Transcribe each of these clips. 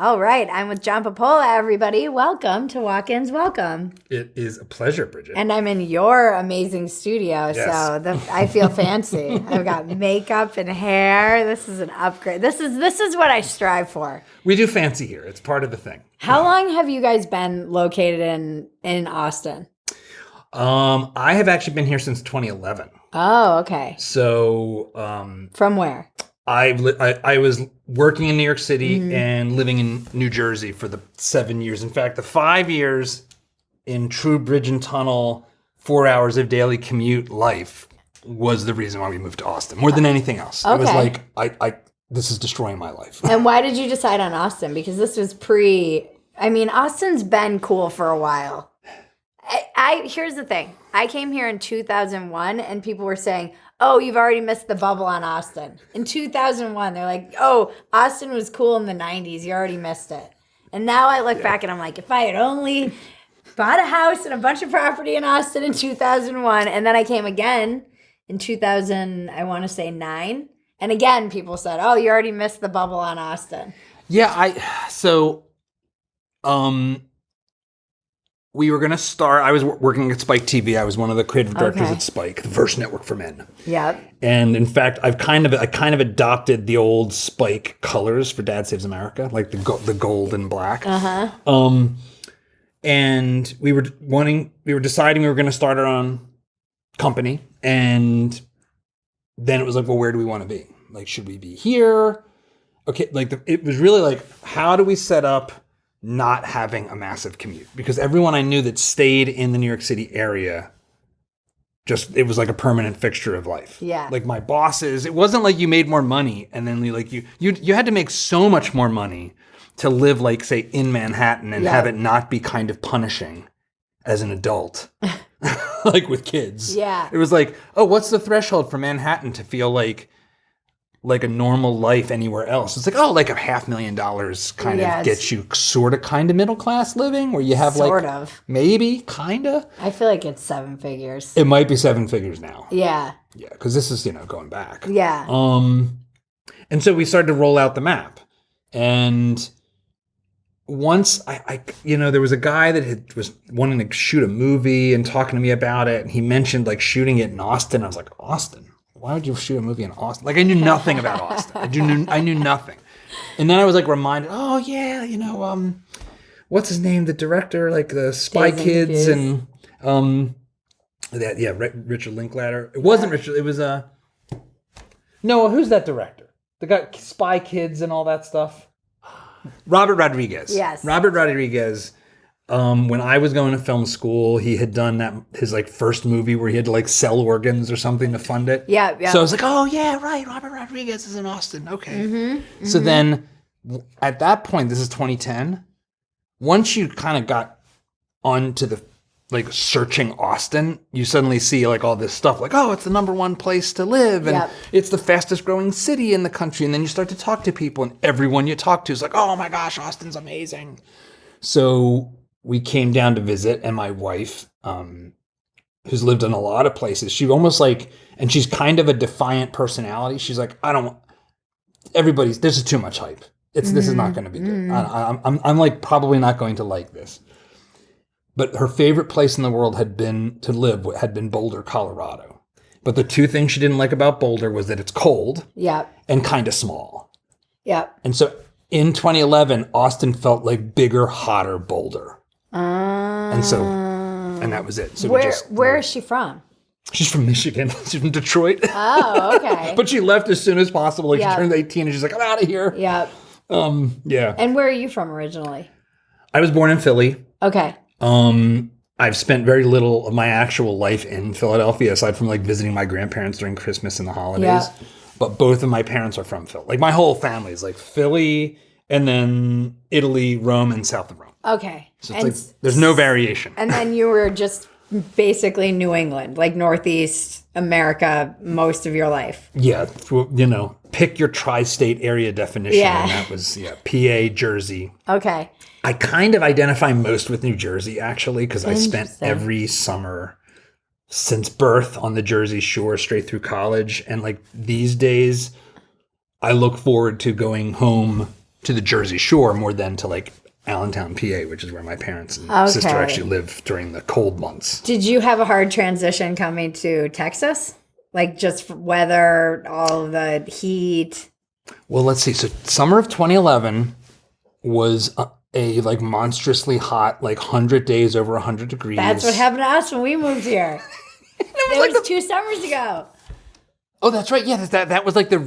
All right, I'm with John Papola, everybody. Welcome to Walk-Ins Welcome. It is a pleasure, Bridget. And I'm in your amazing studio, Yes. so I feel fancy. I've got makeup and hair. This is an upgrade. This is what I strive for. We do fancy here. It's part of the thing. How long have you guys been located in Austin? I have actually been here since 2011. Oh, okay. So, from where? I was working in New York City and living in New Jersey for the 7 years. In fact, the 5 years in true bridge and tunnel, 4 hours of daily commute life was the reason why we moved to Austin more than anything else. Okay. It was like, this is destroying my life. And why did you decide on Austin? Because this was Austin's been cool for a while. Here's the thing. I came here in 2001 and people were saying, oh, you've already missed the bubble on Austin. In 2001, they're like, oh, Austin was cool in the 90s. You already missed it. And now I look back and I'm like, if I had only bought a house and a bunch of property in Austin in 2001, and then I came again in 2000, I want to say 9. And again, people said, oh, you already missed the bubble on Austin. Yeah, we were going to start, I was working at Spike TV. I was one of the creative directors at Spike, the first network for men. Yep. And in fact, I kind of adopted the old Spike colors for Dad Saves America, like the gold and black. Uh-huh. And we were deciding we were going to start our own company. And then it was like, well, where do we want to be? Like, should we be here? Okay. It was really like, how do we set up not having a massive commute? Because everyone I knew that stayed in the New York City area, it was like a permanent fixture of life. Yeah. Like my bosses, it wasn't like you made more money and then you had to make so much more money to live like, say, in Manhattan and have it not be kind of punishing as an adult, like with kids. Yeah. It was like, oh, what's the threshold for Manhattan to feel like a normal life anywhere else? It's like, oh, like $500,000 kind of gets you sort of middle class living where you have sort of. Maybe, kind of. I feel like it's 7 figures. It might be 7 figures now. Yeah. Yeah, because this is, going back. Yeah. And so we started to roll out the map. And once there was a guy that was wanting to shoot a movie and talking to me about it. And he mentioned like shooting it in Austin. I was like, Austin? Why would you shoot a movie in Austin? Like I knew nothing about Austin. I knew nothing. And then I was like reminded, oh yeah, what's his name? The director, like the Spy Kids and Richard Linklater. It wasn't Richard. It was no. Who's that director? The guy Spy Kids and all that stuff. Robert Rodriguez. Yes. Robert Rodriguez. When I was going to film school, he had done his like first movie where he had to like sell organs or something to fund it. Yeah, yeah. So I was like, oh yeah, right. Robert Rodriguez is in Austin. Okay. Mm-hmm, so then at that point, this is 2010. Once you kind of got onto the like searching Austin, you suddenly see like all this stuff like, oh, it's the #1 place to live. And it's the fastest growing city in the country. And then you start to talk to people and everyone you talk to is like, oh my gosh, Austin's amazing. So we came down to visit, and my wife, who's lived in a lot of places, she almost like, and she's kind of a defiant personality. She's like, this is too much hype. This is not going to be good. I'm like probably not going to like this. But her favorite place in the world had been Boulder, Colorado. But the two things she didn't like about Boulder was that it's cold and kind of small. Yeah. And so in 2011, Austin felt like bigger, hotter Boulder. And that was it. So where is she from? She's from Michigan. She's from Detroit. Oh, okay. But she left as soon as possible. Like she turned 18 and she's like, I'm out of here. Yeah. Yeah. And where are you from originally? I was born in Philly. Okay. I've spent very little of my actual life in Philadelphia, aside from like visiting my grandparents during Christmas and the holidays. Yeah. But both of my parents are from Philly. Like my whole family is like Philly and then Italy, Rome, and south of Rome. Okay. So it's like there's no variation. And then you were just basically New England, like Northeast America most of your life. Yeah. Pick your tri-state area definition. Yeah. And that was, PA, Jersey. Okay. I kind of identify most with New Jersey, actually, because I spent every summer since birth on the Jersey Shore straight through college. And like these days, I look forward to going home to the Jersey Shore more than to like Allentown, PA, which is where my parents and sister actually lived during the cold months. Did you have a hard transition coming to Texas? Like just weather, all of the heat? Well, let's see. So summer of 2011 was a like monstrously hot, like 100 days over 100 degrees. That's what happened to us when we moved here. It was 2 summers ago. Oh, that's right. Yeah, that was like the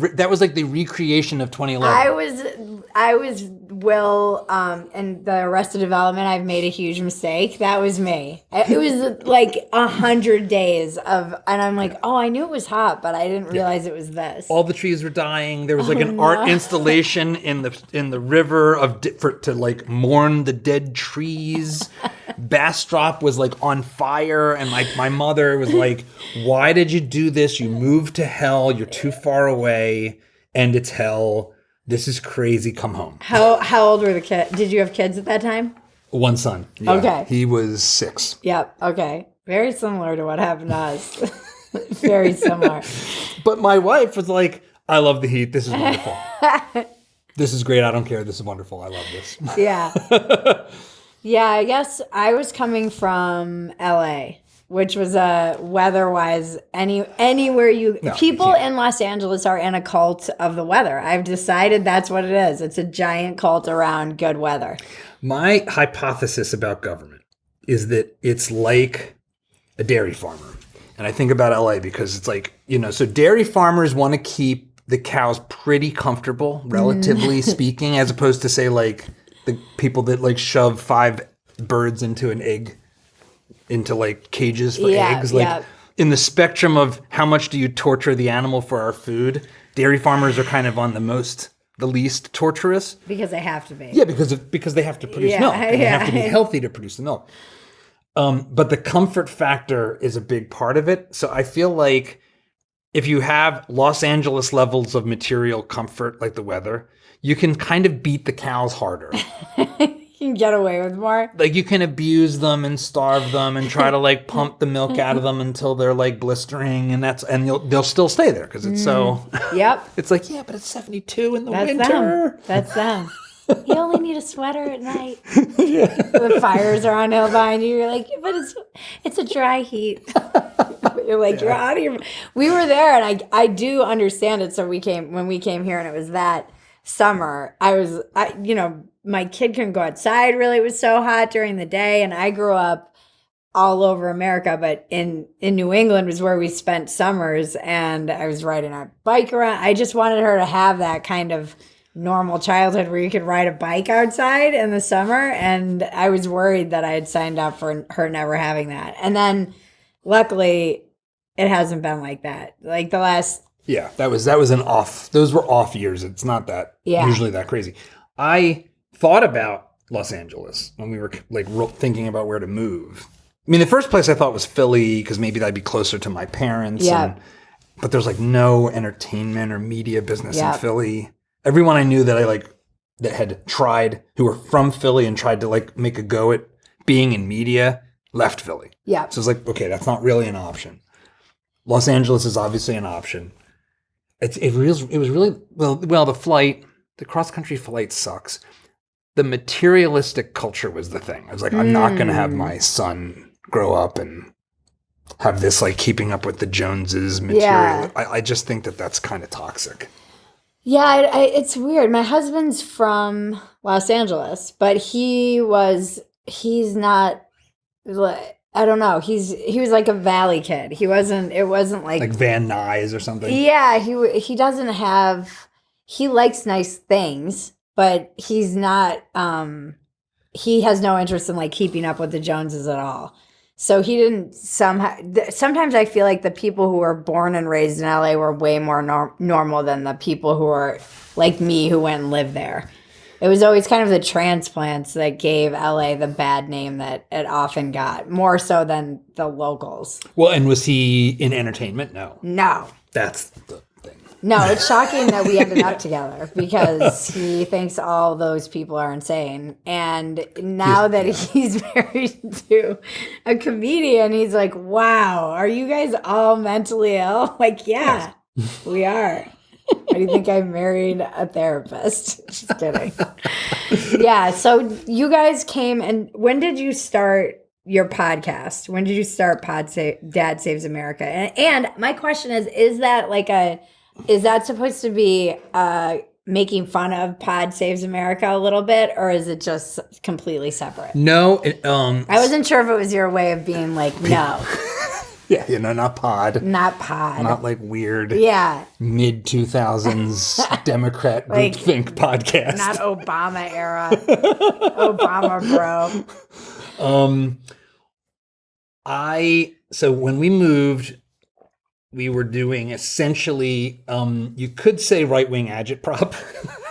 recreation of 2011. I was Will, and the Arrested Development. I've made a huge mistake. That was me. It was like 100 days of, and I'm like, oh, I knew it was hot, but I didn't realize it was this. All the trees were dying. There was like an art installation in the river to like mourn the dead trees. Bastrop was like on fire, and like my mother was like, "Why did you do this? You moved to hell. You're too far away, and it's hell. This is crazy. Come home." How old were the kids? Did you have kids at that time? One son. Yeah. Okay. He was 6. Yep. Okay. Very similar to what happened to us. Very similar. But my wife was like, "I love the heat. This is wonderful. This is great. I don't care. This is wonderful. I love this." Yeah. Yeah, I guess I was coming from LA, which was weather-wise, anywhere people in Los Angeles are in a cult of the weather. I've decided that's what it is. It's a giant cult around good weather. My hypothesis about government is that it's like a dairy farmer. And I think about LA because it's like, so dairy farmers want to keep the cows pretty comfortable, relatively speaking, as opposed to say like the people that like shove 5 birds into an egg, into like cages for eggs. Like in the spectrum of how much do you torture the animal for our food, dairy farmers are kind of on the least torturous. Because they have to be. Yeah, because they have to produce milk. And they have to be healthy to produce the milk. But the comfort factor is a big part of it. So I feel like if you have Los Angeles levels of material comfort, like the weather, you can kind of beat the cows harder. You can get away with more. Like you can abuse them and starve them and try to like pump the milk out of them until they're like blistering, and they'll still stay there because it's so. Yep. It's like, yeah, but it's 72 in the winter. That's them. You only need a sweater at night. The fires are on hill behind you. You're like, but it's a dry heat. You're like, you're out of your. We were there, and I do understand it. So when we came here, and it was that summer. My kid couldn't go outside. Really, it was so hot during the day, and I grew up all over America, but in New England was where we spent summers, and I was riding our bike around. I just wanted her to have that kind of normal childhood where you could ride a bike outside in the summer, and I was worried that I had signed up for her never having that. And then luckily it hasn't been like that. Like the last those were off years. It's not that usually that crazy. I thought about Los Angeles when we were like thinking about where to move. I mean, the first place I thought was Philly because maybe that'd be closer to my parents. Yeah. But there's like no entertainment or media business in Philly. Everyone I knew that that had tried, who were from Philly and tried to like make a go at being in media, left Philly. Yeah. So it's like, okay, that's not really an option. Los Angeles is obviously an option. It was really the cross country flight sucks. The materialistic culture was the thing. I was like, I'm not going to have my son grow up and have this like keeping up with the Joneses material. Yeah. I just think that's kind of toxic. Yeah, it's weird. My husband's from Los Angeles, but he's not, I don't know. He was like a valley kid. It wasn't like Van Nuys or something. Yeah, he doesn't have, he likes nice things, but he's not, he has no interest in like keeping up with the Joneses at all. So he didn't sometimes I feel like the people who were born and raised in LA were way more normal than the people who are like me who went and lived there. It was always kind of the transplants that gave LA the bad name that it often got, more so than the locals. Well, and was he in entertainment? No. No. That's the thing. No, it's shocking that we ended up together because he thinks all those people are insane. And now that he's married to a comedian, he's like, wow, are you guys all mentally ill? Like, yeah, we are. Why do you think I married a therapist? Just kidding. Yeah. So you guys came, and when did you start your podcast? When did you start Dad Saves America? And my question is that is that supposed to be making fun of Pod Saves America a little bit, or is it just completely separate? No, I wasn't sure if it was your way of being like, no. Yeah, not pod. Not pod. Not like weird mid-2000s Democrat groupthink podcast. Not Obama era. Obama bro. So when we moved, we were doing essentially, you could say right-wing agitprop.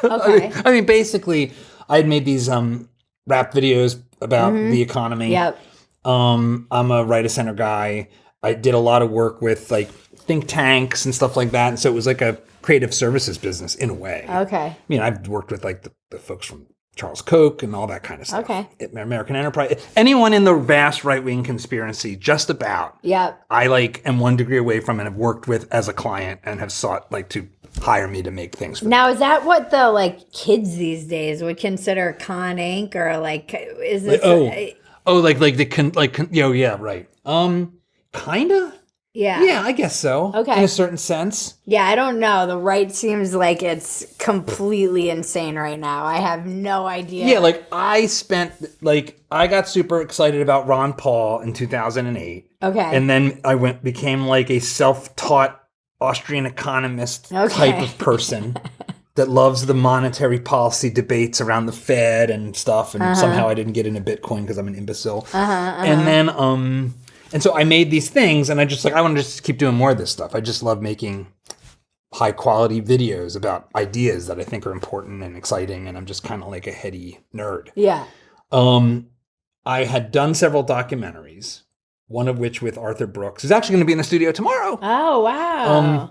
Okay. I mean, basically, I had made these rap videos about the economy. Yep. I'm a right-of-center guy. I did a lot of work with like think tanks and stuff like that. And so it was like a creative services business in a way. Okay. I mean, I've worked with like the folks from Charles Koch and all that kind of stuff. Okay. American Enterprise. Anyone in the vast right-wing conspiracy, just about. Yep. I am 1 degree away from and have worked with as a client and have sought to hire me to make things for now them. Is that what the kids these days would consider Con Inc. or is this yeah, right. Kinda? Yeah, I guess so. Okay. In a certain sense. Yeah, I don't know. The right seems like it's completely insane right now. I have no idea. Yeah, I got super excited about Ron Paul in 2008. Okay. And then I became a self-taught Austrian economist type of person that loves the monetary policy debates around the Fed and stuff. And somehow I didn't get into Bitcoin because I'm an imbecile. And then, and so I made these things, and I want to just keep doing more of this stuff. I just love making high quality videos about ideas that I think are important and exciting, and I'm just kind of like a heady nerd. Yeah. I had done several documentaries, one of which with Arthur Brooks, who's actually going to be in the studio tomorrow. Oh, wow.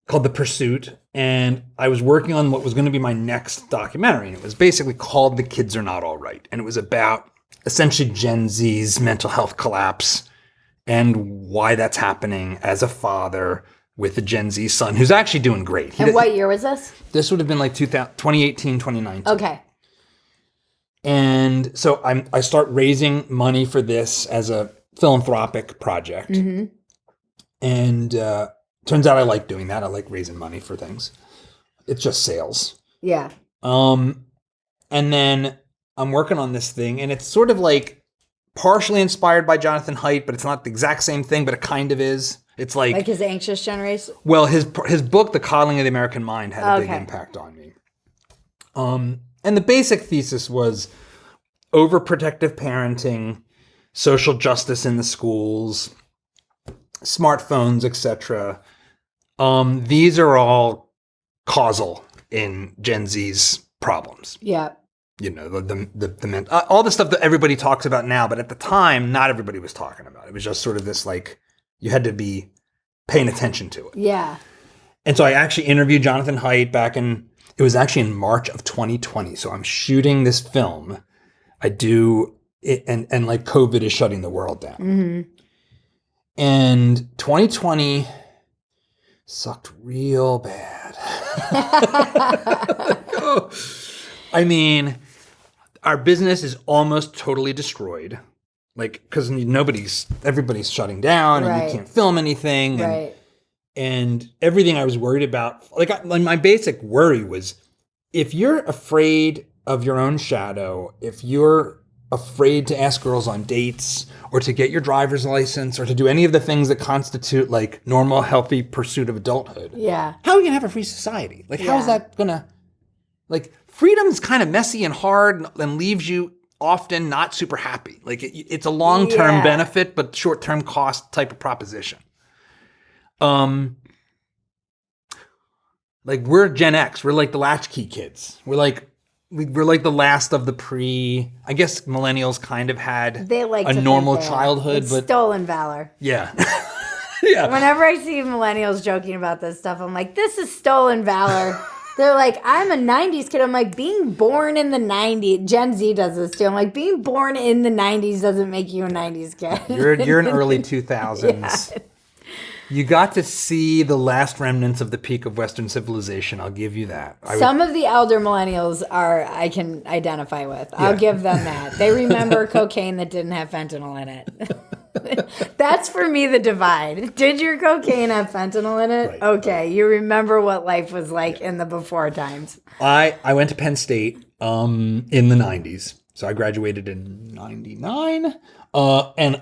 Called The Pursuit, and I was working on what was going to be my next documentary, and it was basically called The Kids Are Not All Right, and it was about essentially Gen Z's mental health collapse and why that's happening as a father with a Gen Z son who's actually doing great. And what year was this? This would have been 2018, 2019. Okay. And so I start raising money for this as a philanthropic project. Mm-hmm. And turns out I like doing that. I like raising money for things. It's just sales. Yeah. And then I'm working on this thing, and it's sort of partially inspired by Jonathan Haidt, but it's not the exact same thing, but it kind of is. It's like his anxious generation? Well, his book, The Coddling of the American Mind, had a big impact on me. And the basic thesis was overprotective parenting, social justice in the schools, smartphones, etc. These are all causal in Gen Z's problems. Yeah. The all the stuff that everybody talks about now, but at the time, not everybody was talking about. It was just sort of this you had to be paying attention to it. Yeah. And so I actually interviewed Jonathan Haidt it was actually in March of 2020. So I'm shooting this film. I do it, and COVID is shutting the world down. Mm-hmm. And 2020 sucked real bad. I mean, our business is almost totally destroyed. Because everybody's shutting down and you can't film anything. Right. And everything I was worried about, my basic worry was, if you're afraid of your own shadow, if you're afraid to ask girls on dates or to get your driver's license or to do any of the things that constitute normal, healthy pursuit of adulthood, yeah, how are we going to have a free society? How is that going to, freedom's kind of messy and hard and leaves you often not super happy. It's a long-term benefit, but short-term cost type of proposition. We're Gen X. We're the latchkey kids. We're the last of the I guess millennials kind of had a normal childhood, but stolen valor. Yeah. Yeah. Whenever I see millennials joking about this stuff, I'm like, this is stolen valor. They're like, I'm a 90s kid. I'm like, being born in the 90s. Gen Z does this too. I'm like, being born in the 90s doesn't make you a 90s kid. You're an early 2000s. Yeah. You got to see the last remnants of the peak of Western civilization. I'll give you that. Some of the elder millennials I can identify with. I'll give them that. They remember cocaine that didn't have fentanyl in it. That's for me the divide. Did your cocaine have fentanyl in it? Right. Okay, you remember what life was like in the before times. I went to Penn State in the 90s. So I graduated in 99. And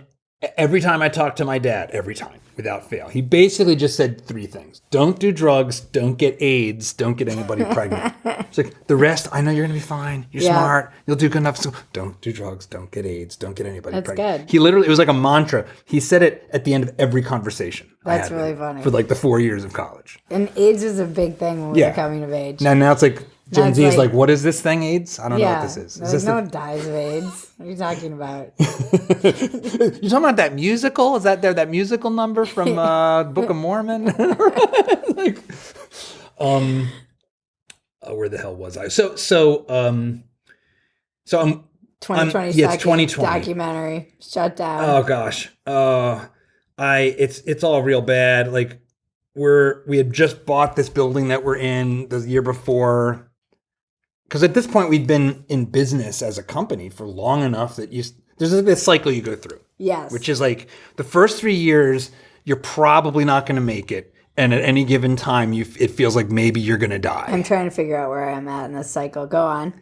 every time I talked to my dad, every time, without fail, he basically just said 3 things. Don't do drugs, don't get AIDS, don't get anybody pregnant. It's like, the rest, I know you're going to be fine. You're smart. You'll do good enough. So don't do drugs, don't get AIDS, don't get anybody pregnant. Good. He literally, it was like a mantra. He said it at the end of every conversation. That's really funny. For like the 4 years of college. And AIDS was a big thing when we were coming of age. Now it's like, Gen Z is like, what is this thing, AIDS? I don't know what this is. Is this no one dies of AIDS. What are you talking about? You talking about that musical? Is that musical number from Book of Mormon? Like, where the hell was I? So I'm 2020 it's 2020 documentary shut down. Oh gosh. It's all real bad. Like we had just bought this building that we're in the year before. Because at this point, we'd been in business as a company for long enough that there's this cycle you go through. Yes. Which is like the first 3 years, you're probably not going to make it. And at any given time, it feels like maybe you're going to die. I'm trying to figure out where I'm at in this cycle. Go on.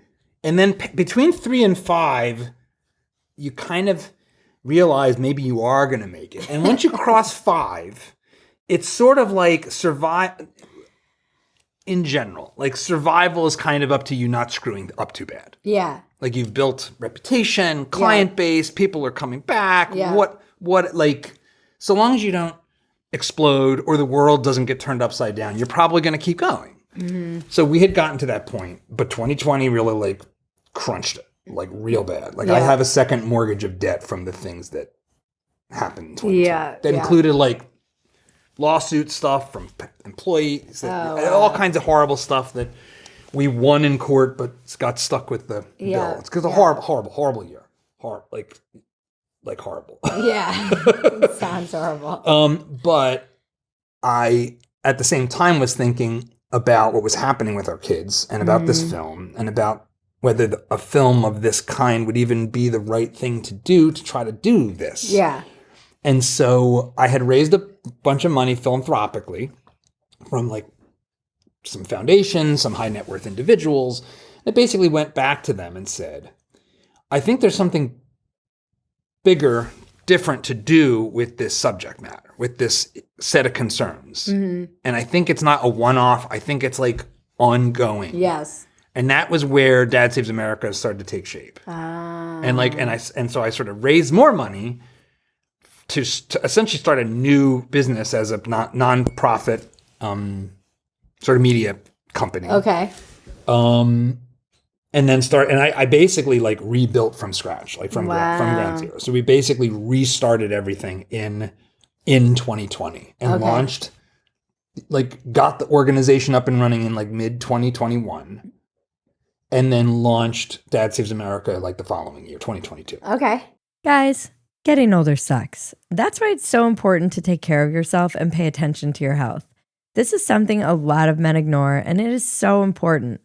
And then between 3 and 5, you kind of realize maybe you are going to make it. And once you cross 5, it's sort of like survive. In general, like survival is kind of up to you not screwing up too bad. Yeah. Like you've built reputation, client base, people are coming back. Yeah. What like, so long as you don't explode or the world doesn't get turned upside down, you're probably going to keep going. Mm-hmm. So we had gotten to that point, but 2020 really like crunched it like real bad. Like I have a second mortgage of debt from the things that happened in 2020. That included like lawsuit stuff from employees, all kinds of horrible stuff that we won in court, but got stuck with the bill. It's because a horrible year. Like horrible. Yeah, sounds horrible. But I, at the same time, was thinking about what was happening with our kids and about this film and about whether a film of this kind would even be the right thing to do to try to do this. Yeah. And so I had raised a bunch of money philanthropically from like some foundations, some high net worth individuals. I basically went back to them and said, I think there's something bigger, different to do with this subject matter, with this set of concerns. Mm-hmm. And I think it's not a one-off. I think it's like ongoing. Yes. And that was where Dad Saves America started to take shape. And so I sort of raised more money to essentially start a new business as a non-profit sort of media company. Okay. And then I basically like rebuilt from scratch, like from ground zero. So we basically restarted everything in 2020 and launched, like got the organization up and running in like mid 2021 and then launched Dad Saves America like the following year, 2022. Okay. Guys, getting older sucks. That's why it's so important to take care of yourself and pay attention to your health. This is something a lot of men ignore, and it is so important.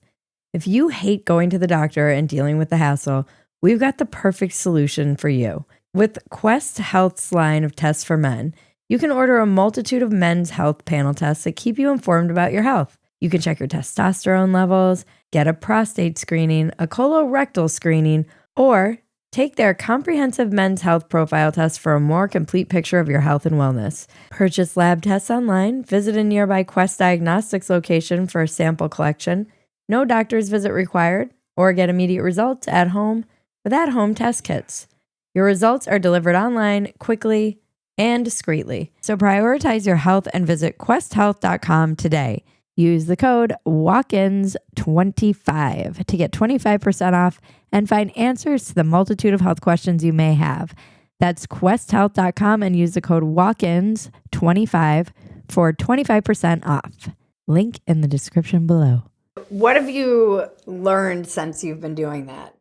If you hate going to the doctor and dealing with the hassle, we've got the perfect solution for you. With Quest Health's line of tests for men, you can order a multitude of men's health panel tests that keep you informed about your health. You can check your testosterone levels, get a prostate screening, a colorectal screening, or take their comprehensive men's health profile test for a more complete picture of your health and wellness. Purchase lab tests online, visit a nearby Quest Diagnostics location for a sample collection, no doctor's visit required, or get immediate results at home with at-home test kits. Your results are delivered online, quickly, and discreetly. So prioritize your health and visit questhealth.com today. Use the code WALKINS25 to get 25% off and find answers to the multitude of health questions you may have. That's questhealth.com and use the code WALKINS25 for 25% off. Link in the description below. What have you learned since you've been doing that?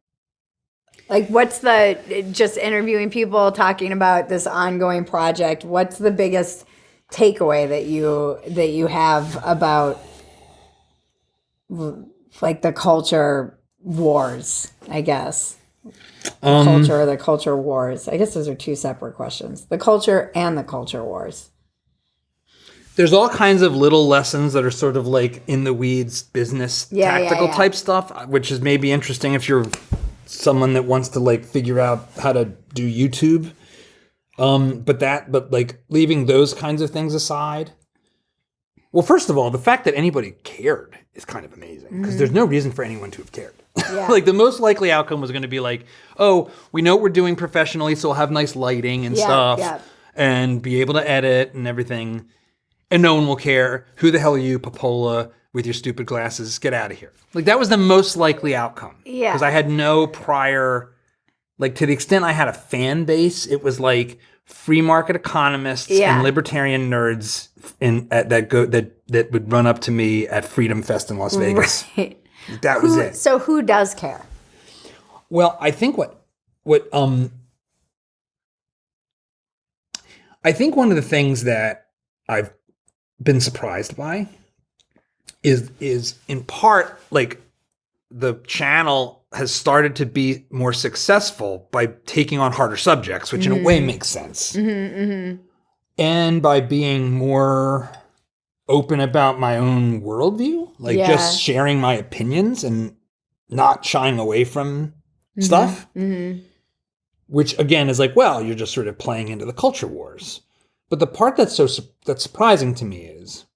Like, what's just interviewing people, talking about this ongoing project? What's the biggest takeaway that you have about like the culture wars, I guess. The culture wars. I guess those are two separate questions. The culture and the culture wars. There's all kinds of little lessons that are sort of like in the weeds business tactical type stuff, which is maybe interesting if you're someone that wants to like figure out how to do YouTube. But like leaving those kinds of things aside. Well, first of all, the fact that anybody cared is kind of amazing because there's no reason for anyone to have cared. Yeah. Like the most likely outcome was going to be like, oh, we know what we're doing professionally, so we'll have nice lighting and stuff and be able to edit and everything. And no one will care. Who the hell are you, Papola, with your stupid glasses? Get out of here. Like that was the most likely outcome. Yeah. Because I had no prior, like to the extent I had a fan base, it was like free market economists and libertarian nerds that would run up to me at Freedom Fest in Las Vegas. Right. That was it. So who does care? Well, I think I think one of the things that I've been surprised by is in part like the channel has started to be more successful by taking on harder subjects, which in a way makes sense. And by being more open about my own worldview, like just sharing my opinions and not shying away from stuff, which again is like, well, you're just sort of playing into the culture wars. But the part that's surprising to me is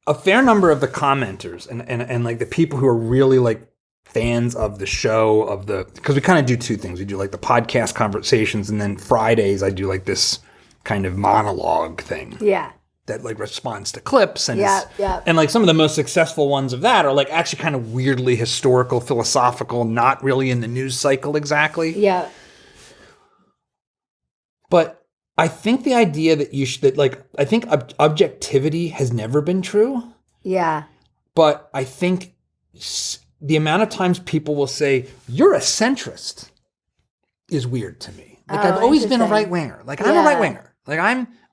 a fair number of the commenters and like the people who are really like fans of the show because we kind of do two things. We do like the podcast conversations, and then Fridays I do like this kind of monologue thing. Yeah. That like responds to clips and and like some of the most successful ones of that are like actually kind of weirdly historical, philosophical, not really in the news cycle exactly. Yeah. But I think the idea that I think objectivity has never been true. Yeah. But I think the amount of times people will say, you're a centrist is weird to me. Like I've always been a right winger. Like I'm a right winger. Like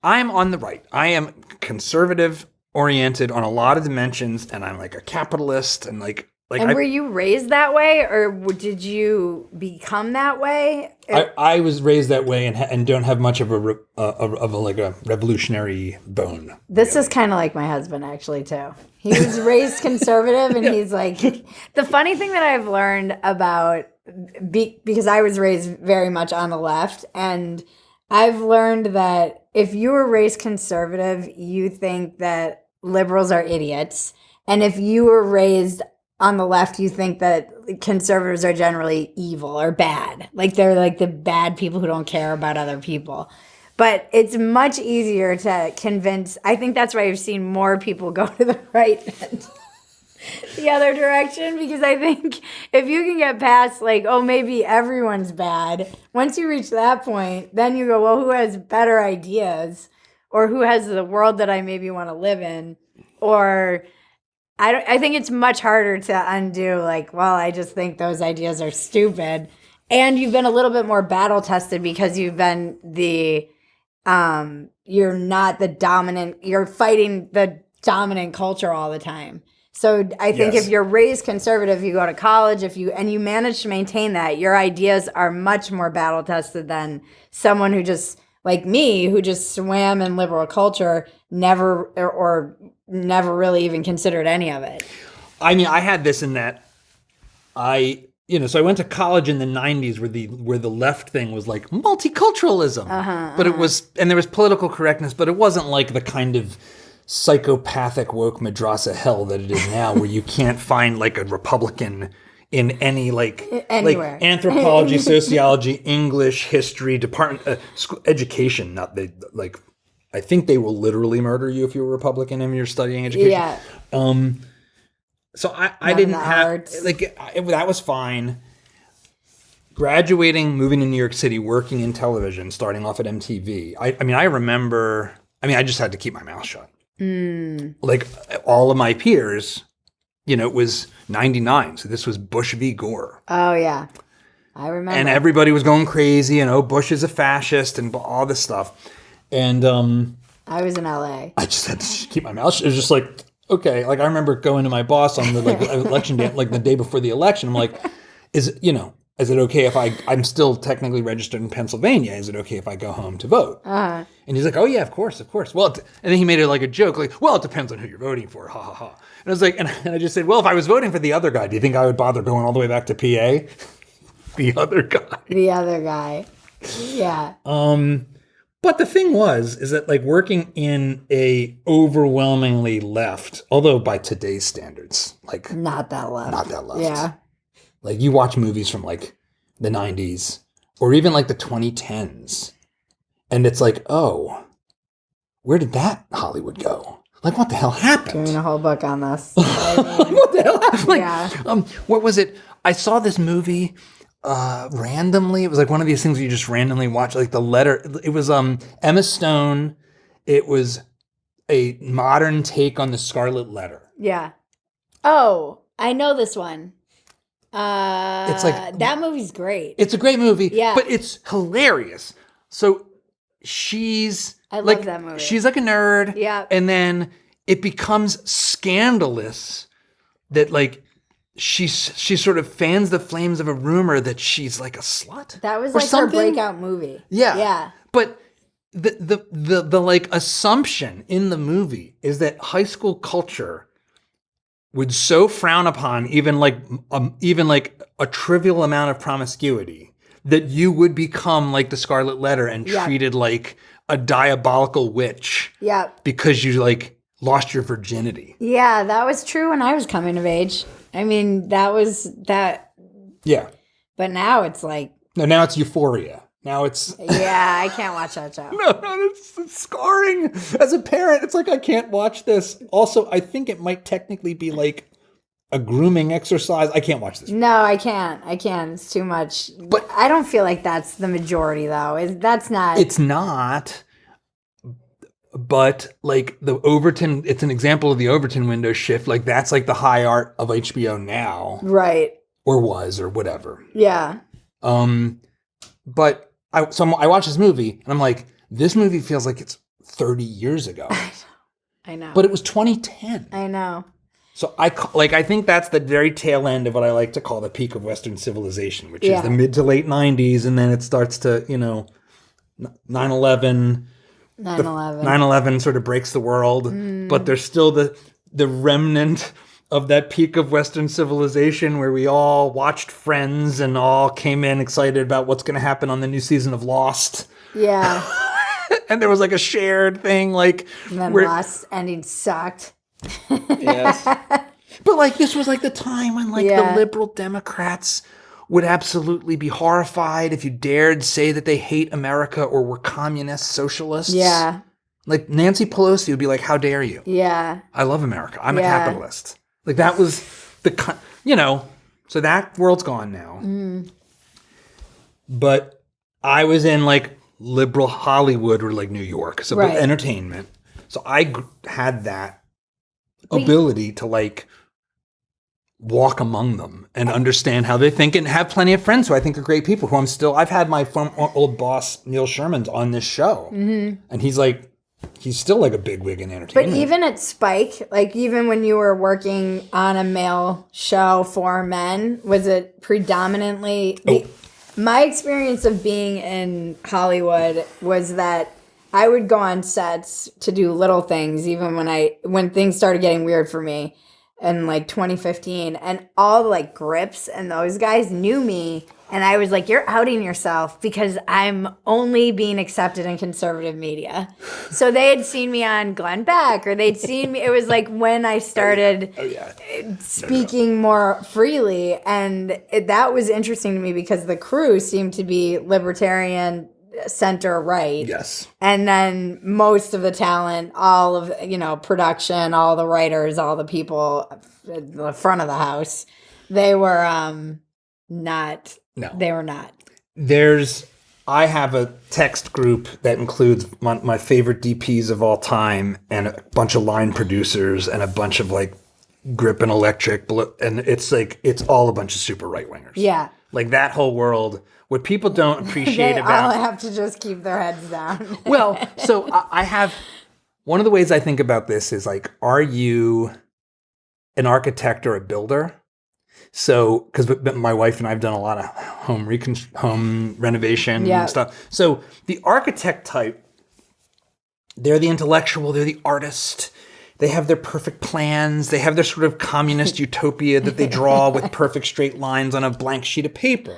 I'm on the right. I am conservative oriented on a lot of dimensions, and I'm like a capitalist and like. And were you raised that way, or did you become that way? I was raised that way and don't have much of a revolutionary bone. This is kind of like my husband actually too. He was raised conservative, and he's like, the funny thing that I've learned about because I was raised very much on the left, and I've learned that if you were raised conservative, you think that liberals are idiots, and if you were raised on the left, you think that conservatives are generally evil or bad. Like they're like the bad people who don't care about other people. But it's much easier to convince. I think that's why I've seen more people go to the right than the other direction, because I think if you can get past like, oh, maybe everyone's bad, once you reach that point, then you go, well, who has better ideas, or who has the world that I maybe want to live in, or I think it's much harder to undo, like, well, I just think those ideas are stupid. And you've been a little bit more battle tested because you've been you're not the dominant, you're fighting the dominant culture all the time. So I think if you're raised conservative, you go to college, and you manage to maintain that, your ideas are much more battle tested than someone who just, like me, who just swam in liberal culture, never really even considered any of it. I mean, I had this in that so I went to college in the 90s where the left thing was like multiculturalism. But it was, and there was political correctness, but it wasn't like the kind of psychopathic woke madrasa hell that it is now, where you can't find like a Republican in any like anthropology, sociology, English, history department, school, education. Not they like. I think they will literally murder you if you're a Republican and you're studying education. Yeah. So I didn't have that was fine. Graduating, moving to New York City, working in television, starting off at MTV. I remember. I just had to keep my mouth shut. Like all of my peers, it was 99. So this was Bush v. Gore. Oh, yeah. I remember. And everybody was going crazy and, Bush is a fascist and all this stuff. And I was in LA. I just had to keep my mouth shut. It was just like, okay. Like I remember going to my boss on the election day, like the day before the election. I'm like, is it okay if I'm still technically registered in Pennsylvania? Is it okay if I go home to vote? And he's like, oh yeah, of course. Well, and then he made it like a joke, like, well, it depends on who you're voting for. Ha ha ha. And I was like, and I just said, well, if I was voting for the other guy, do you think I would bother going all the way back to PA? The other guy. The other guy. Yeah. But the thing is that like working in a overwhelmingly left, although by today's standards, like not that left. Yeah. Like you watch movies from like the 90s or even like the 2010s and it's like, oh, where did that Hollywood go? Like what the hell happened? Doing a whole book on this. What the hell happened? Like, what was it? I saw this movie randomly. It was like one of these things where you just randomly watch, like The Letter. It was Emma Stone. It was a modern take on The Scarlet Letter. Yeah. Oh, I know this one. It's like that movie's great. It's a great movie. Yeah. But it's hilarious. So I love that movie. She's like a nerd. Yeah. And then it becomes scandalous that like she sort of fans the flames of a rumor that she's like a slut. That was like her breakout movie. Yeah. Yeah. But the like assumption in the movie is that high school culture would so frown upon even like a trivial amount of promiscuity that you would become like the Scarlet Letter and treated like a diabolical witch. Yeah. Because you like lost your virginity. Yeah, that was true when I was coming of age. I mean, that was that. Yeah. But now it's like. No, now it's Euphoria. Now it's. Yeah, I can't watch that show. No, it's scarring. As a parent, it's like, I can't watch this. Also, I think it might technically be like a grooming exercise. I can't watch this. No, I can't. It's too much. But I don't feel like that's the majority, though. That's not. It's not. But like the Overton, it's an example of the Overton window shift. Like that's like the high art of HBO now. Right. Or was, or whatever. Yeah. But I watched this movie and I'm like, this movie feels like it's 30 years ago. I know. But it was 2010. I know. So I think that's the very tail end of what I like to call the peak of Western civilization, which is the mid to late 90s. And then it starts to, 9/11. 9/11 sort of breaks the world, but there's still the remnant of that peak of Western civilization where we all watched Friends and all came in excited about what's going to happen on the new season of Lost. Yeah. And there was like a shared thing, like and then Lost ending sucked. Yes. But like this was like the time when like the liberal Democrats would absolutely be horrified if you dared say that they hate America or were communist socialists. Yeah. Like Nancy Pelosi would be like, how dare you? Yeah. I love America. I'm a capitalist. Like that was so that world's gone now. But I was in like liberal Hollywood or like New York. So with entertainment. So I had that ability to like walk among them and understand how they think and have plenty of friends who I think are great people who I've had my old boss, Neil Sherman's on this show. And he's still like a bigwig in entertainment. But even at Spike, like even when you were working on a male show for men, was it predominantly, my experience of being in Hollywood was that I would go on sets to do little things, even when things started getting weird for me. In like 2015, and all the like grips and those guys knew me, and I was like, you're outing yourself because I'm only being accepted in conservative media. So they had seen me on Glenn Beck, or they'd seen me. It was like when I started speaking more freely, and that was interesting to me because the crew seemed to be libertarian, center right. Yes. And then most of the talent, all of, production, all the writers, all the people at the front of the house, they were not. No. They were not. I have a text group that includes my favorite DPs of all time and a bunch of line producers and a bunch of like grip and electric. And it's like, it's all a bunch of super right wingers. Yeah. Like that whole world. What people don't appreciate they about... all have to just keep their heads down. Well, so I have one of the ways I think about this is like, are you an architect or a builder? So, because my wife and I have done a lot of home renovation and stuff. So the architect type, they're the intellectual, they're the artist. They have their perfect plans. They have their sort of communist utopia that they draw with perfect straight lines on a blank sheet of paper.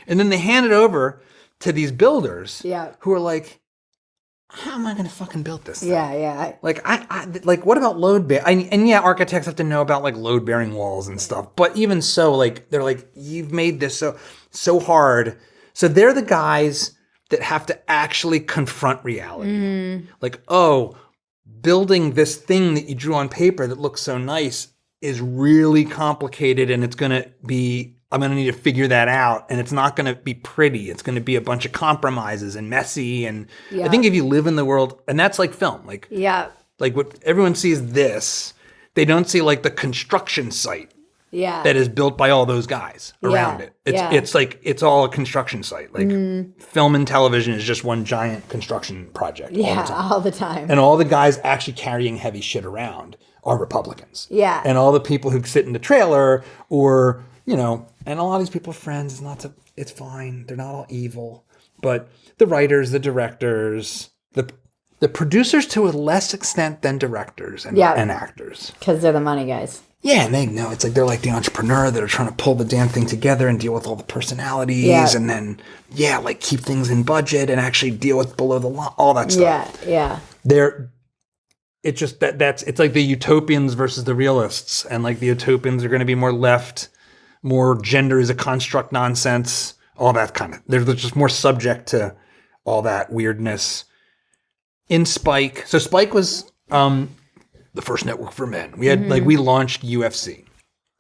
And then they hand it over to these builders who are like, how am I going to fucking build this thing? Yeah. Like, I like, what about load bearing? And yeah, architects have to know about like load bearing walls and stuff. But even so, like, they're like, you've made this so hard. So they're the guys that have to actually confront reality. Like, oh, building this thing that you drew on paper that looks so nice is really complicated, and it's going to be, I'm going to need to figure that out, and it's not going to be pretty. It's going to be a bunch of compromises and messy. And I think if you live in the world, and that's like film, like what everyone sees this, they don't see like the construction site that is built by all those guys around it. It's like, it's all a construction site. Like film and television is just one giant construction project all the time. And all the guys actually carrying heavy shit around are Republicans. Yeah. And all the people who sit in the trailer or, you know, and a lot of these people are friends. It's fine. They're not all evil. But the writers, the directors, the producers to a less extent than directors and actors. Because they're the money guys. Yeah, and they know. It's like they're like the entrepreneur that are trying to pull the damn thing together and deal with all the personalities and then, like keep things in budget and actually deal with below the line, all that stuff. Yeah. It's just it's like the utopians versus the realists. And like the utopians are going to be more left, more gender is a construct nonsense, all that kind of, they're just more subject to all that weirdness. In Spike, so Spike was the first network for men. We had we launched UFC.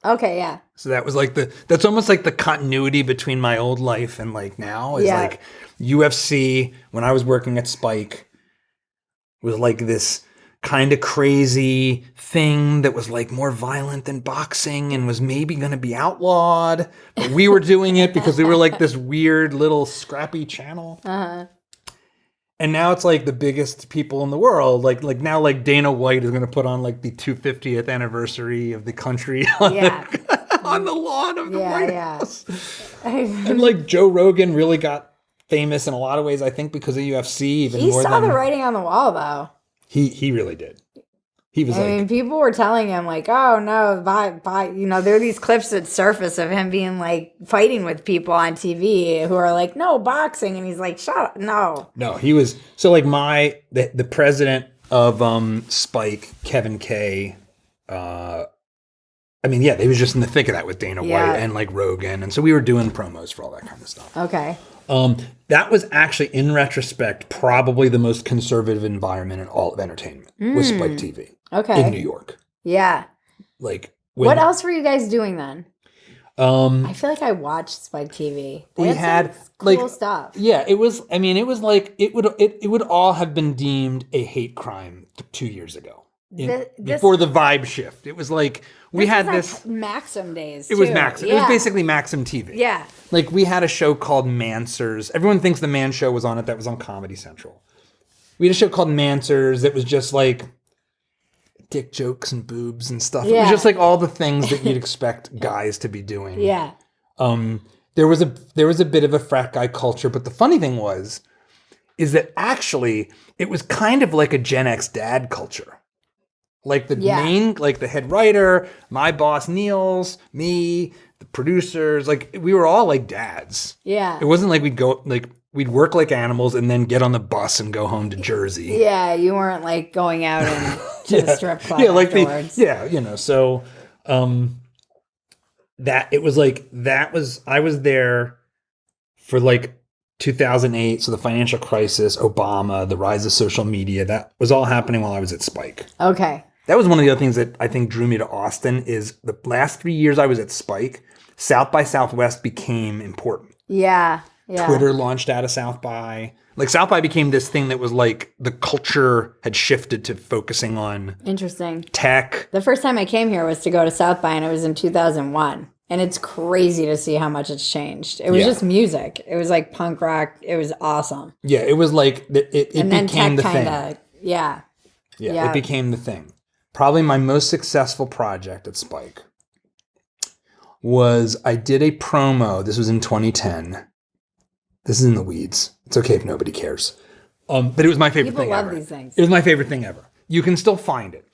Okay, yeah. So that was like that's almost like the continuity between my old life and like now is like UFC when I was working at Spike was like this kind of crazy thing that was like more violent than boxing and was maybe going to be outlawed, but we were doing it because we were like this weird little scrappy channel. And now it's like the biggest people in the world. Like now, like Dana White is going to put on like the 250th anniversary of the country on, on the lawn of the White House. And like Joe Rogan really got famous in a lot of ways, I think, because of UFC. Even he more saw than, the writing on the wall, though. He really did. He was I mean, people were telling him like, "Oh no, bye." You know, there are these clips that surface of him being like fighting with people on TV who are like, "No, boxing," and he's like, "Shut up, no." No, he was so like the president of Spike, Kevin Kay. I mean, he was just in the thick of that with Dana White and like Rogan, and so we were doing promos for all that kind of stuff. Okay. That was actually, in retrospect, probably the most conservative environment in all of entertainment was Spike TV. Okay. In New York. Yeah. Like, what else were you guys doing then? I feel like I watched Spike TV. We had cool stuff. Yeah, it was. I mean, it was like it would all have been deemed a hate crime 2 years ago. Before the vibe shift, it was like we had this Maxim days. It was Maxim. It was basically Maxim TV. Yeah. Like we had a show called Mansers. Everyone thinks the Man Show was on it. That was on Comedy Central. We had a show called Mansers that was just like dick jokes and boobs and stuff. Yeah. It was just like all the things that you'd expect guys to be doing. Yeah. There was a bit of a frat guy culture, but the funny thing is that actually it was kind of like a Gen X dad culture. Like the main, like the head writer, my boss Niels, me, the producers, like we were all like dads. Yeah. It wasn't like we'd work like animals and then get on the bus and go home to Jersey. Yeah, you weren't like going out and to the strip club afterwards. So I was there for like 2008, so the financial crisis, Obama, the rise of social media, that was all happening while I was at Spike. Okay. That was one of the other things that I think drew me to Austin is the last 3 years I was at Spike, South by Southwest became important. Yeah. Twitter launched out of South by. Like South by became this thing that was like the culture had shifted to focusing on tech. The first time I came here was to go to South by, and it was in 2001. And it's crazy to see how much it's changed. It was just music. It was like punk rock. It was awesome. Yeah, it was like it became the thing. Yeah. Yeah, it became the thing. Probably my most successful project at Spike was I did a promo. This was in 2010. This is in the weeds. It's okay if nobody cares. But it was my favorite thing ever. People love these things. It was my favorite thing ever. You can still find it.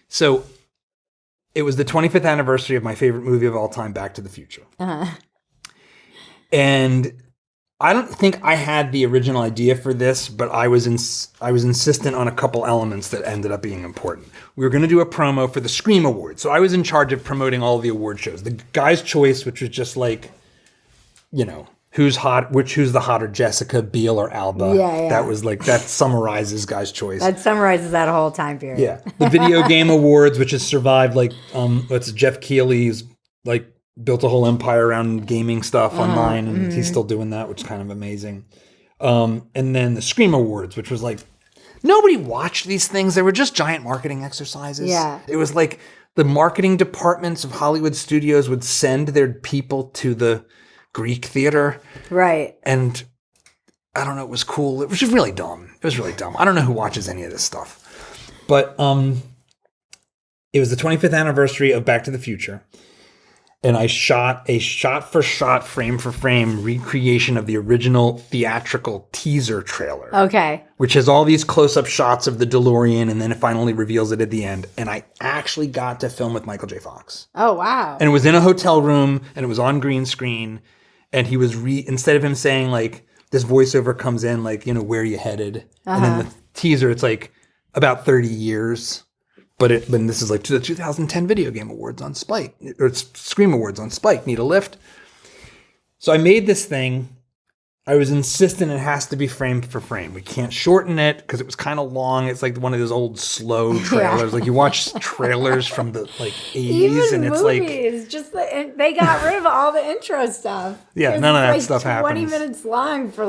So it was the 25th anniversary of my favorite movie of all time, Back to the Future. And I don't think I had the original idea for this, but I was insistent on a couple elements that ended up being important. We were going to do a promo for the Scream Awards. So I was in charge of promoting all of the award shows. The Guy's Choice, which was just like, who's the hotter, Jessica Biel or Alba? Yeah. That was like, that summarizes Guy's Choice. That summarizes that whole time period. Yeah. The Video Game Awards, which has survived, like, what's Jeff Keighley's, like, built a whole empire around gaming stuff online, and he's still doing that, which is kind of amazing. And then the Scream Awards, which was like, nobody watched these things. They were just giant marketing exercises. Yeah. It was like the marketing departments of Hollywood studios would send their people to the Greek theater. Right. And I don't know, it was cool. It was just really dumb. It was really dumb. I don't know who watches any of this stuff. But it was the 25th anniversary of Back to the Future. And I shot a shot-for-shot, frame-for-frame recreation of the original theatrical teaser trailer. Okay. Which has all these close-up shots of the DeLorean, and then it finally reveals it at the end. And I actually got to film with Michael J. Fox. Oh, wow. And it was in a hotel room, and it was on green screen. And he was, instead of him saying, like, this voiceover comes in, like, where are you headed? And then the teaser, it's like, about 30 years. But this is like the 2010 Video Game Awards on Spike, or Scream Awards on Spike. Need a lift? So I made this thing. I was insistent it has to be frame for frame. We can't shorten it because it was kind of long. It's like one of those old slow trailers. Like you watch trailers from the 80s, Even and it's movies, like just they got rid of all the intro stuff. Yeah, none of that stuff 20 happens. minutes long for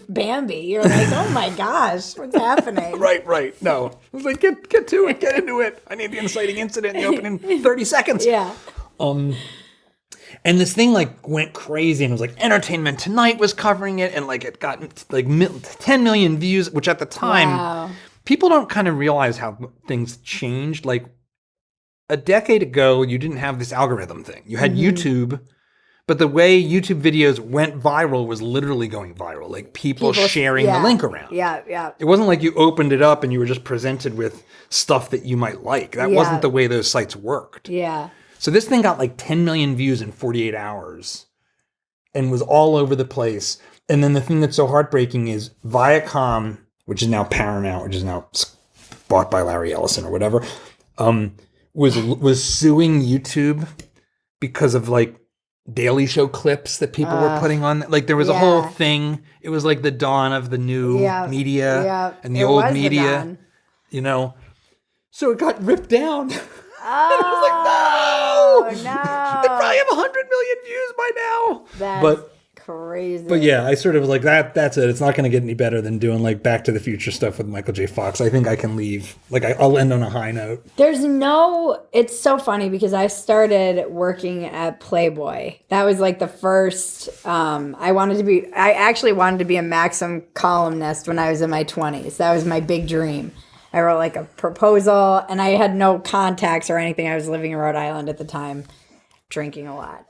Bambi. You're like, oh my gosh, what's happening? Right. No, I was like, get to it, get into it. I need the inciting incident in the opening 30 seconds. Yeah. And this thing went crazy, and it was like Entertainment Tonight was covering it, and it got 10 million views, which at the time, people don't kind of realize how things changed. Like a decade ago, you didn't have this algorithm thing. You had YouTube, but the way YouTube videos went viral was literally going viral, like people sharing the link around. Yeah. It wasn't like you opened it up and you were just presented with stuff that you might like. That wasn't the way those sites worked. Yeah. So this thing got 10 million views in 48 hours and was all over the place. And then the thing that's so heartbreaking is Viacom, which is now Paramount, which is now bought by Larry Ellison or whatever, was suing YouTube because of Daily Show clips that people were putting on. There was a whole thing. It was like the dawn of the new media and the old media, So it got ripped down. Oh, and I was like, no! They probably have 100 million views by now. That's crazy. But yeah, I sort of was like, that's it. It's not going to get any better than doing Back to the Future stuff with Michael J. Fox. I think I can leave. I'll end on a high note. It's so funny because I started working at Playboy. That was the first, I actually wanted to be a Maxim columnist when I was in my 20s. That was my big dream. I wrote a proposal, and I had no contacts or anything. I was living in Rhode Island at the time, drinking a lot.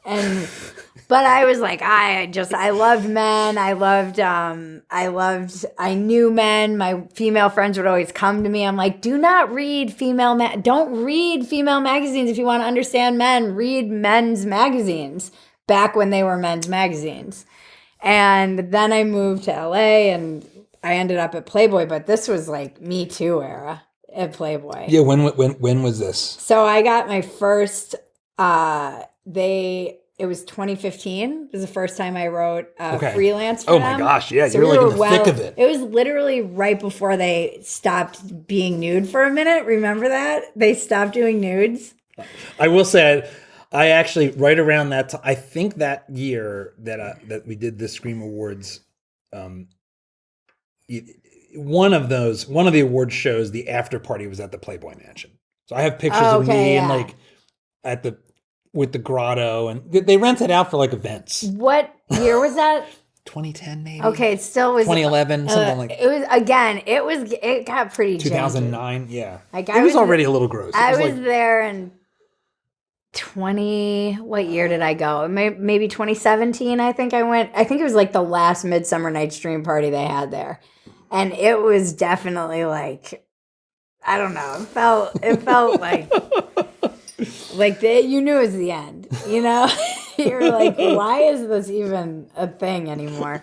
But I was I loved men. I knew men. My female friends would always come to me. I'm like, do not read don't read female magazines if you want to understand men. Read men's magazines back when they were men's magazines. And then I moved to LA, and I ended up at Playboy, but this was Me Too era at Playboy. Yeah, when was this? So I got my first, it was 2015. It was the first time I wrote freelance for them. Oh my gosh, yeah, So you're in the thick of it. It was literally right before they stopped being nude for a minute. Remember that? They stopped doing nudes. I will say, I actually, right around that time, I think that year that we did the Scream Awards, one of the award shows, the after party was at the Playboy Mansion. So I have pictures of me and with the grotto, and they rented out for events. What year was that? 2010 maybe. Okay, it still was 2011, something like it was again. It got pretty 2009. janky. Yeah, Like it was already a little gross. I was there in 20. What year did I go? Maybe 2017. I think I went. I think it was like the last Midsummer Night's Dream party they had there, and it was definitely like, I don't know. It felt like you knew it was the end. You know, you're like, why is this even a thing anymore?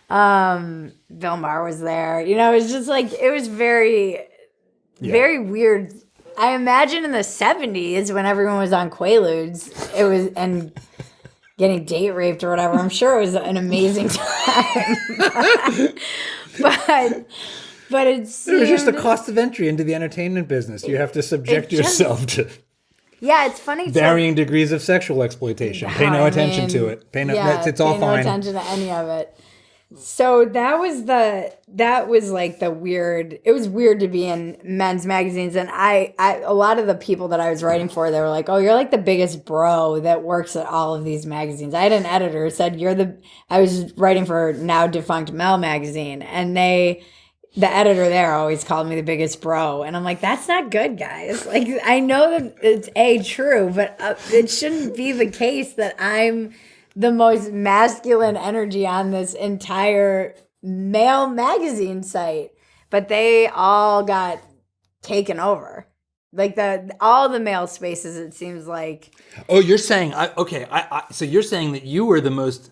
Bill Maher was there. You know, it was just like, it was very, very weird. I imagine in the 70s when everyone was on Quaaludes, it was, and getting date raped or whatever, I'm sure it was an amazing time. but it was just a cost of entry into the entertainment business. You have to subject yourself to it's funny. varying degrees of sexual exploitation. Pay no attention to it. It's all fine. Pay no attention to any of it. So that was like the weird. It was weird to be in men's magazines, and I a lot of the people that I was writing for, they were like, "Oh, you're like the biggest bro that works at all of these magazines." I had an editor who said, I was writing for now defunct Mel magazine, and the editor there always called me the biggest bro, and I'm like, that's not good, guys. Like, I know that it's true, but it shouldn't be the case that I'm the most masculine energy on this entire male magazine site. But they all got taken over. Like all the male spaces, it seems like. Oh, you're saying so you're saying that you were the most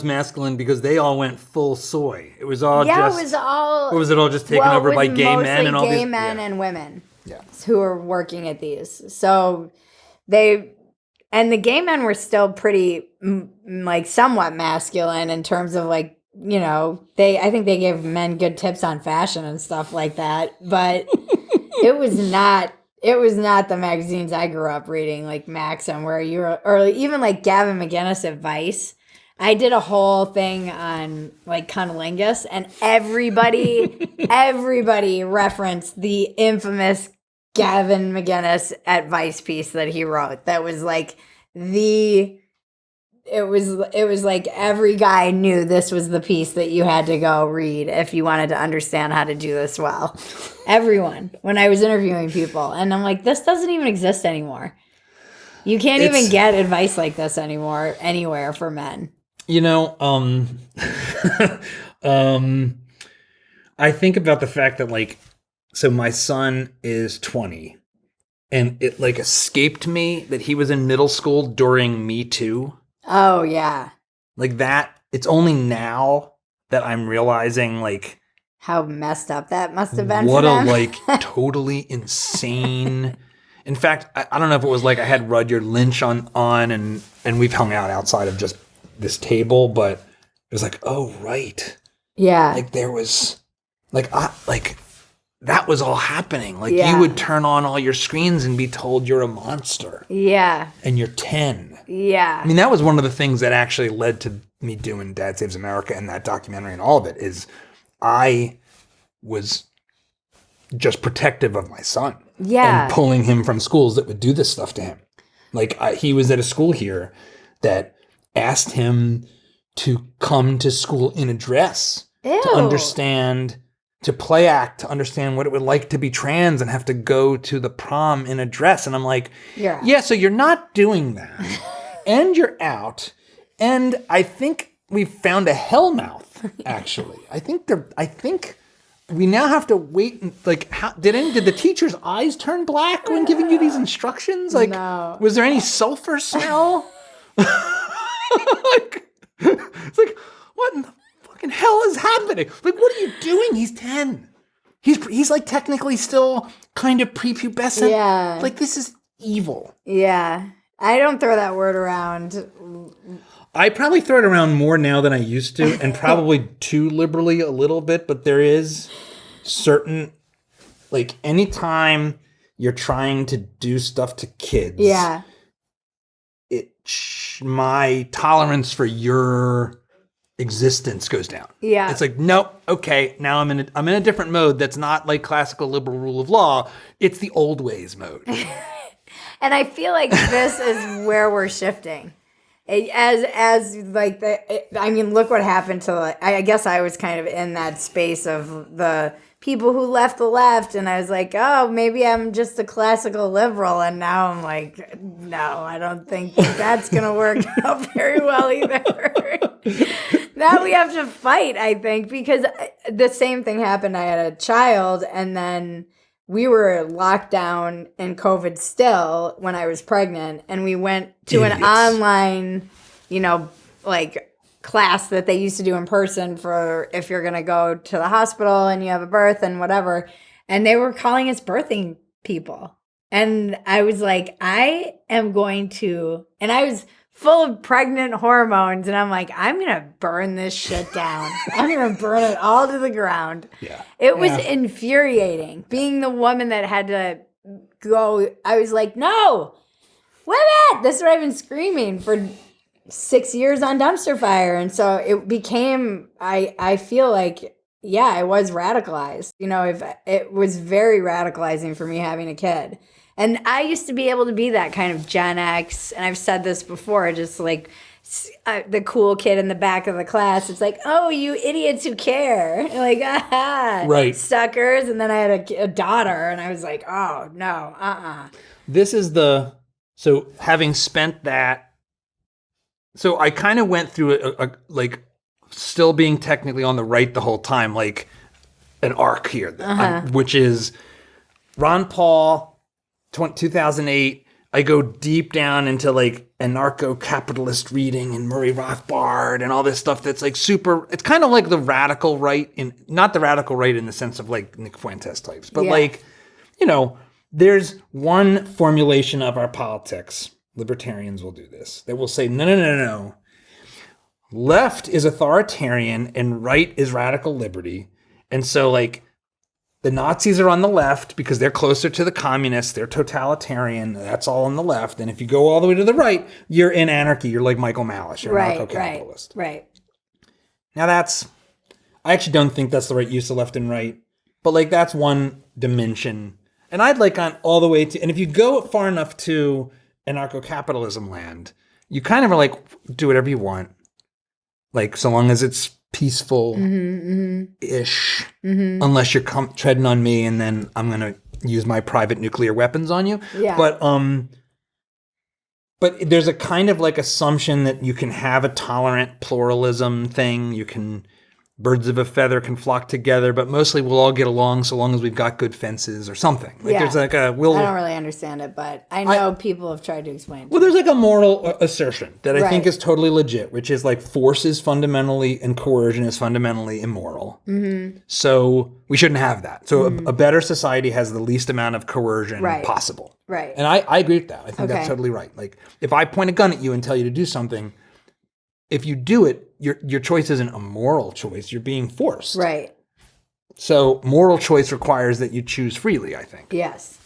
masculine because they all went full soy. It was all it was all. Or was it all just taken over by gay men and all these? Gay men and women. Yeah. Who were working at these. So and the gay men were still pretty, like, somewhat masculine in terms of, like, you know, I think they gave men good tips on fashion and stuff like that. But it was not the magazines I grew up reading, like Maxim, where or even like Gavin McInnes at Vice. I did a whole thing on like cunnilingus, and everybody referenced the infamous Gavin McInnes at Vice piece that he wrote. That was like it was like every guy knew this was the piece that you had to go read if you wanted to understand how to do this well. Everyone, when I was interviewing people, and I'm like, this doesn't even exist anymore. You can't even get advice like this anymore anywhere for men. You know, I think about the fact that, like, so my son is 20, and it like escaped me that he was in middle school during Me Too. Oh yeah. Like that. It's only now that I'm realizing, like, how messed up that must have been. What for them. a like totally insane. In fact, I don't know if it was like I had Rudyard Lynch on and we've hung out outside of just this table, but it was like, oh right. Yeah. Like there was that was all happening. Like you would turn on all your screens and be told you're a monster. Yeah. And you're 10. Yeah. I mean, that was one of the things that actually led to me doing Dad Saves America and that documentary and all of it is I was just protective of my son. Yeah. And pulling him from schools that would do this stuff to him. Like he was at a school here that asked him to come to school in a dress. Ew. To understand, to play act, to understand what it would like to be trans and have to go to the prom in a dress. And I'm like, yeah, so you're not doing that. And you're out. And I think we've found a hellmouth, actually. I think we now have to wait. Like, did the teacher's eyes turn black when giving you these instructions? Like, no. Was there any sulfur smell? It's like, what in the fucking hell is happening? Like, what are you doing? He's 10. He's like technically still kind of prepubescent. Yeah. Like, this is evil. Yeah. I don't throw that word around. I probably throw it around more now than I used to, and probably too liberally a little bit, but there is certain, like, anytime you're trying to do stuff to kids. Yeah. My tolerance for your existence goes down. Yeah. It's like, nope, okay, now I'm in a different mode that's not like classical liberal rule of law. It's the old ways mode. And I feel like this is where we're shifting. As like I mean, look what happened to. I guess I was kind of in that space of the people who left the left, and I was like, oh, maybe I'm just a classical liberal, and now I'm like, no, I don't think that's gonna work out very well either. Now we have to fight, I think, because the same thing happened. I had a child, and then we were locked down in COVID still when I was pregnant, and we went to an online, like class that they used to do in person for if you're going to go to the hospital and you have a birth and whatever. And they were calling us birthing people. And I was like, I am going to, and I was full of pregnant hormones. And I'm like, I'm going to burn this shit down. I'm going to burn it all to the ground. Yeah. It was infuriating being the woman that had to go. I was like, no, women. This is what I've been screaming for 6 years on Dumpster Fire. And so it became, I feel like, I was radicalized. If it was very radicalizing for me having a kid. And I used to be able to be that kind of Gen X. And I've said this before, just like the cool kid in the back of the class. It's like, oh, you idiots who care. Like, right. Suckers. And then I had a daughter and I was like, oh, no, This is so having spent that, so I kind of went through a like still being technically on the right the whole time, like an arc here, which is Ron Paul, 2008. I go deep down into like anarcho-capitalist reading and Murray Rothbard and all this stuff that's like super, it's kind of like the radical right, not the radical right in the sense of like Nick Fuentes types, but like, there's one formulation of our politics. Libertarians will do this. They will say, no. Left is authoritarian and right is radical liberty. And so like the Nazis are on the left because they're closer to the communists. They're totalitarian. That's all on the left. And if you go all the way to the right, you're in anarchy. You're like Michael Malice. You're an anarcho-capitalist. Right. Now I actually don't think that's the right use of left and right. But like that's one dimension. And I'd like on all the way to, and if you go far enough to anarcho-capitalism land, you kind of are like, do whatever you want. Like, so long as it's peaceful-ish, unless you're treading on me and then I'm going to use my private nuclear weapons on you. Yeah. But there's a kind of like assumption that you can have a tolerant pluralism thing. You can, birds of a feather can flock together, but mostly we'll all get along so long as we've got good fences or something. Like there's like I don't really understand it, but I know people have tried to explain it. Well, there's like a moral assertion that I think is totally legit, which is like force is fundamentally and coercion is fundamentally immoral. Mm-hmm. So we shouldn't have that. So a better society has the least amount of coercion possible. Right. And I agree with that. I think that's totally right. Like if I point a gun at you and tell you to do something, if you do it, your choice isn't a moral choice. You're being forced. Right. So moral choice requires that you choose freely, I think. Yes.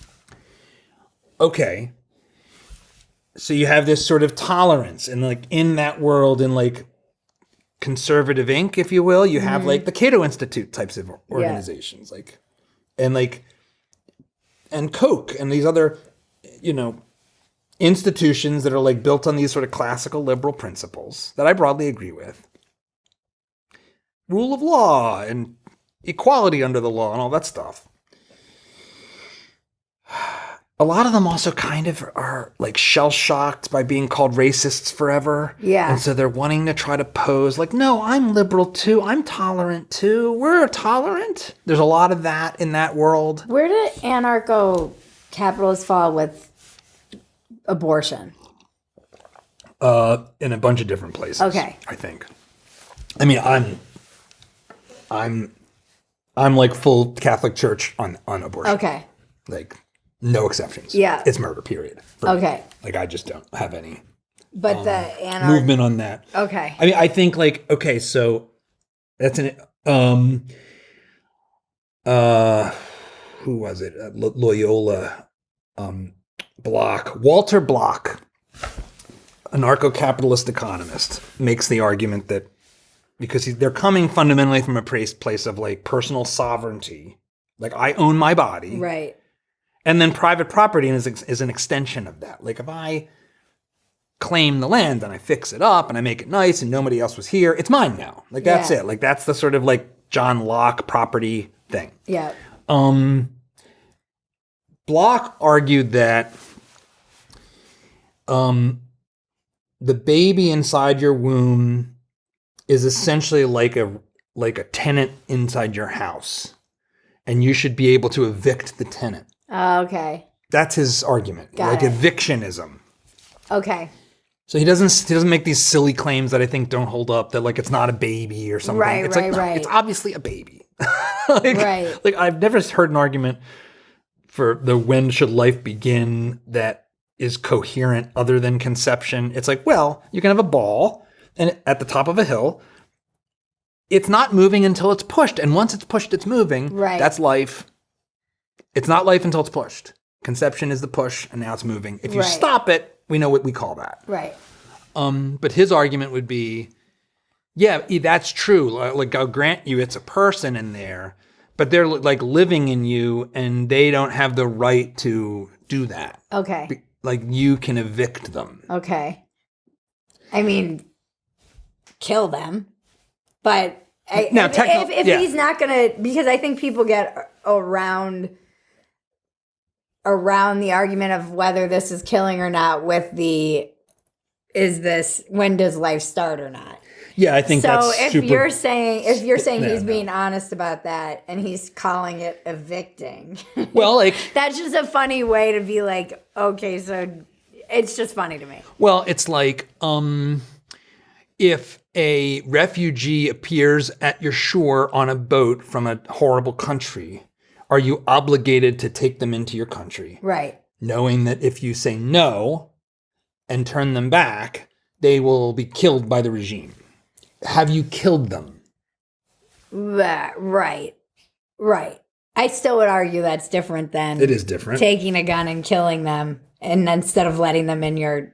Okay. So you have this sort of tolerance, and like in that world, in like conservative Inc., if you will, you have like the Cato Institute types of organizations, and Koch and these other, institutions that are like built on these sort of classical liberal principles that I broadly agree with. Rule of law and equality under the law and all that stuff. A lot of them also kind of are like shell-shocked by being called racists forever. Yeah. And so they're wanting to try to pose like, no, I'm liberal too. I'm tolerant too. We're tolerant. There's a lot of that in that world. Where did anarcho-capitalists fall with abortion? In a bunch of different places. Okay. I think. I mean, I'm like full Catholic Church on abortion. Okay. Like no exceptions. Yeah. It's murder, period. Okay. Like I just don't have any But the movement on that. Okay. I mean, I think like, okay, so that's an who was it? Loyola Block. Walter Block, anarcho-capitalist economist, makes the argument that because they're coming fundamentally from a place of like personal sovereignty, like I own my body, right, and then private property is an extension of that. Like if I claim the land and I fix it up and I make it nice and nobody else was here. It's mine now. Like that's it. Like that's the sort of like John Locke property thing. Yeah. Bloch argued that the baby inside your womb is essentially like a tenant inside your house, and you should be able to evict the tenant. Okay. That's his argument. Got like it. evictionism. Okay. So he doesn't make these silly claims that I think don't hold up, that like it's not a baby or something. Right, it's right, like, no, right. it's obviously a baby. Right. Like I've never heard an argument for the when should life begin that is coherent other than conception. It's like, well, you can have a ball and at the top of a hill, it's not moving until it's pushed. And once it's pushed, it's moving. Right. That's life. It's not life until it's pushed. Conception is the push, and now it's moving. If you stop it, we know what we call that. Right. But his argument would be, yeah, that's true. Like I'll grant you it's a person in there, but they're like living in you, and they don't have the right to do that. Okay. Like you can evict them. Okay. I mean, kill them. But if he's not going to, because I think people get around the argument of whether this is killing or not with when does life start or not? Yeah, I think that's so. super. If you're saying he's being honest about that and he's calling it evicting, well, like that's just a funny way to be like, okay, so it's just funny to me. Well, it's like if a refugee appears at your shore on a boat from a horrible country, are you obligated to take them into your country? Right. Knowing that if you say no and turn them back, they will be killed by the regime. Have you killed them? Right. I still would argue that's different than it is different. Taking a gun and killing them, and instead of letting them in your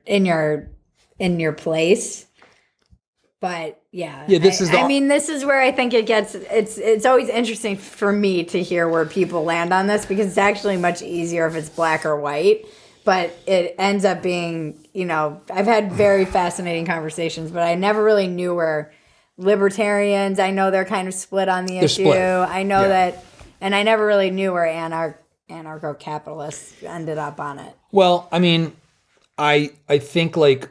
place. But yeah, this is where I think it gets. It's always interesting for me to hear where people land on this, because it's actually much easier if it's black or white. But it ends up being, I've had very fascinating conversations, but I never really knew where libertarians, I know they're kind of split on the issue. Split. I know that, and I never really knew where anarcho-capitalists ended up on it. Well, I mean, I think like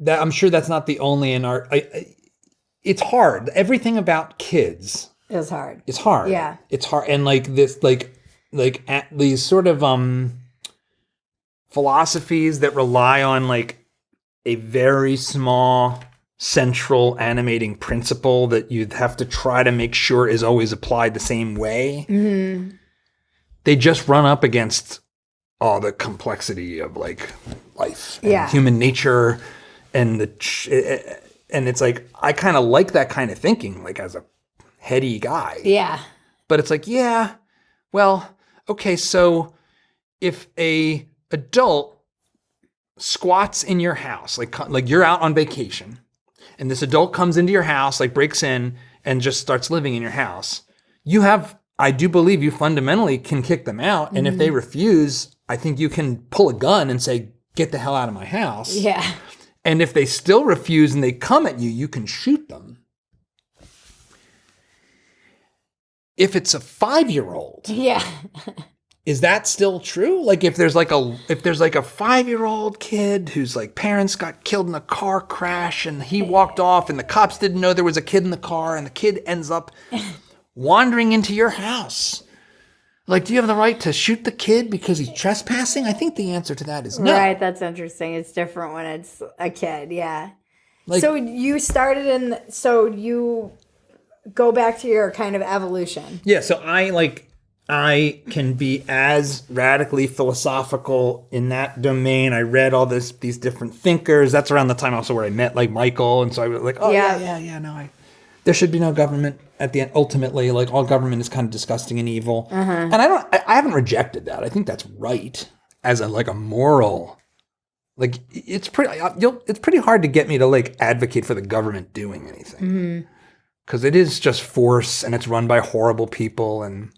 that. I'm sure that's not the only it's hard. Everything about kids is hard. It's hard. Yeah, it's hard, and like this, like these sort of philosophies that rely on like a very small central animating principle that you'd have to try to make sure is always applied the same way. Mm-hmm. They just run up against all the complexity of like life and human nature and and it's like, I kind of like that kind of thinking, like as a heady guy. Yeah. But it's like, yeah, well, okay, so if a adult squats in your house, like you're out on vacation, and this adult comes into your house, like breaks in and just starts living in your house, I do believe you fundamentally can kick them out. And if they refuse, I think you can pull a gun and say, get the hell out of my house. Yeah. And if they still refuse and they come at you, you can shoot them. If it's a 5-year-old, yeah, is that still true? Like if there's like a 5-year-old kid whose like parents got killed in a car crash and he walked off and the cops didn't know there was a kid in the car and the kid ends up wandering into your house. Like, do you have the right to shoot the kid because he's trespassing? I think the answer to that is no. Right, that's interesting. It's different when it's a kid, yeah. Like, so you started so you go back to your kind of evolution. Yeah, so I can be as radically philosophical in that domain. I read all these different thinkers. That's around the time also where I met like Michael. And so I was like, oh yeah, there should be no government at the end. Ultimately, like all government is kind of disgusting and evil. And I haven't rejected that. I think that's right as a moral, like it's pretty hard to get me to like advocate for the government doing anything. Because it is just force and it's run by horrible people and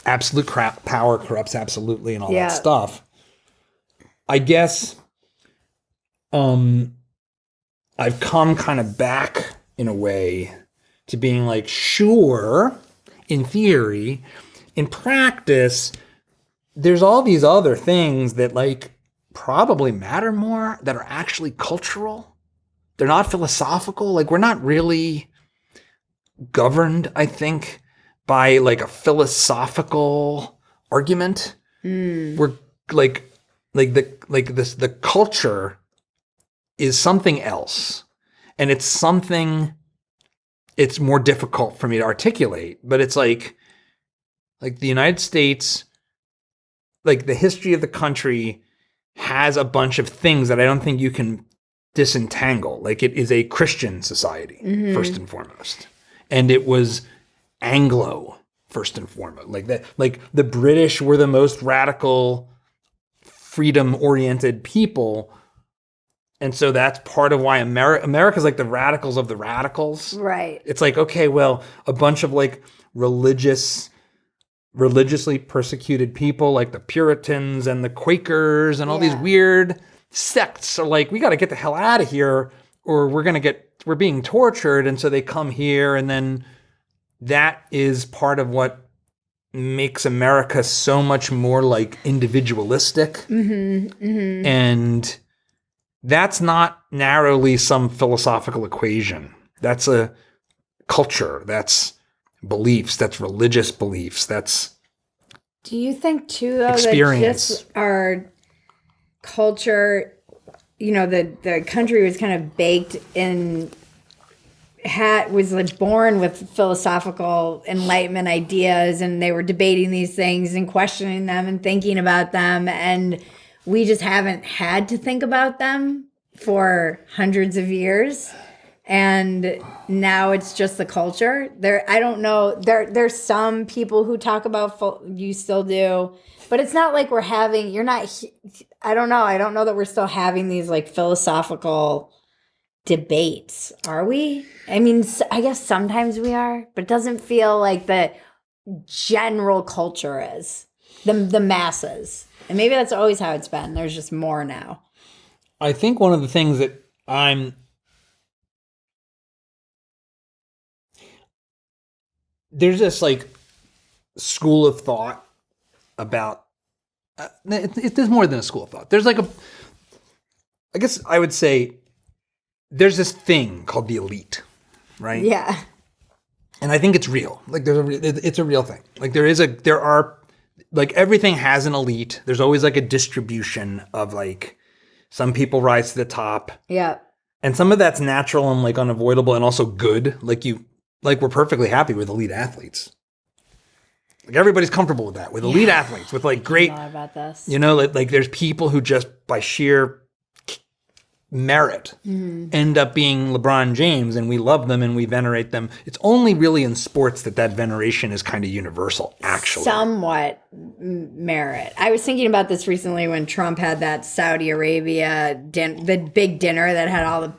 absolute power corrupts absolutely and all that stuff. I guess I've come kind of back in a way to being like, sure, in theory, in practice, there's all these other things that like probably matter more that are actually cultural. They're not philosophical. Like we're not really governed, I think, by like a philosophical argument. We're the culture is something else, and it's more difficult for me to articulate, but it's like the United States, like the history of the country has a bunch of things that I don't think you can disentangle. Like it is a Christian society, first and foremost. And it was Anglo first and foremost. Like that, like the British were the most radical, freedom-oriented people. And so that's part of why America's like the radicals of the radicals. Right. It's like, okay, well, a bunch of like religiously persecuted people like the Puritans and the Quakers and all these weird sects are like, we got to get the hell out of here or we're being tortured. And so they come here, and then that is part of what makes America so much more like individualistic. And that's not narrowly some philosophical equation. That's a culture. That's beliefs. That's religious beliefs. That's Do you think too, though, experience. that just our culture, the country was kind of baked in, was like born with philosophical Enlightenment ideas, and they were debating these things and questioning them and thinking about them, and we just haven't had to think about them for hundreds of years. And now it's just the culture. I don't know. There's some people who talk about, you still do, but it's not like I don't know. I don't know that we're still having these like philosophical debates. Are we? I mean, I guess sometimes we are, but it doesn't feel like the general culture is the masses. And maybe that's always how it's been. There's just more now. I think one of the things that there's this like school of thought about, there's more than a school of thought. There's like I guess I would say there's this thing called the elite, right? Yeah. And I think it's real. Like it's a real thing. Like there are like everything has an elite. There's always like a distribution of like some people rise to the top. Yeah. And some of that's natural and like unavoidable and also good. Like we're perfectly happy with elite athletes. Like everybody's comfortable with that, with elite athletes, with like great, I know about this. like there's people who just by sheer merit end up being LeBron James, and we love them and we venerate them. It's only really in sports that veneration is kind of universal, actually. Somewhat merit. I was thinking about this recently when Trump had that Saudi Arabia, the big dinner that had all the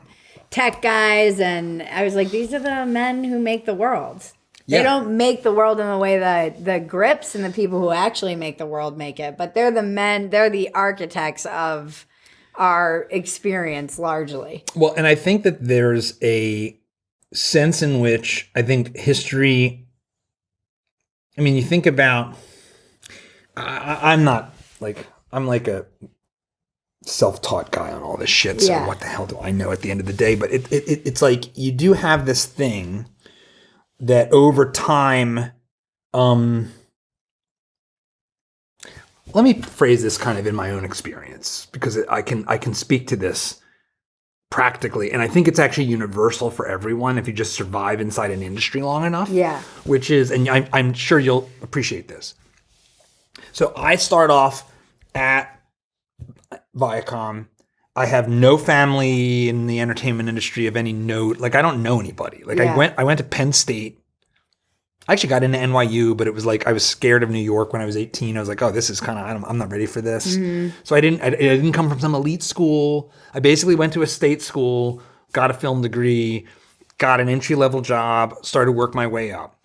tech guys, and I was like, these are the men who make the world. They don't make the world in the way that the grips and the people who actually make the world make it, but they're the architects of our experience largely. Well, and I think that there's a sense in which I think history, I mean, you think about, I'm like a self-taught guy on all this shit, so what the hell do I know at the end of the day? But it's like you do have this thing that over time, let me phrase this kind of in my own experience, because I can speak to this practically, and I think it's actually universal for everyone if you just survive inside an industry long enough. Yeah. Which is, and I'm sure you'll appreciate this. So I start off at Viacom. I have no family in the entertainment industry of any note. Like I don't know anybody. Like I went to Penn State. I actually got into NYU, but it was like I was scared of New York when I was 18. I was like, oh, this is kind of, I'm not ready for this. So I didn't come from some elite school. I basically went to a state school, got a film degree, got an entry-level job, started to work my way up.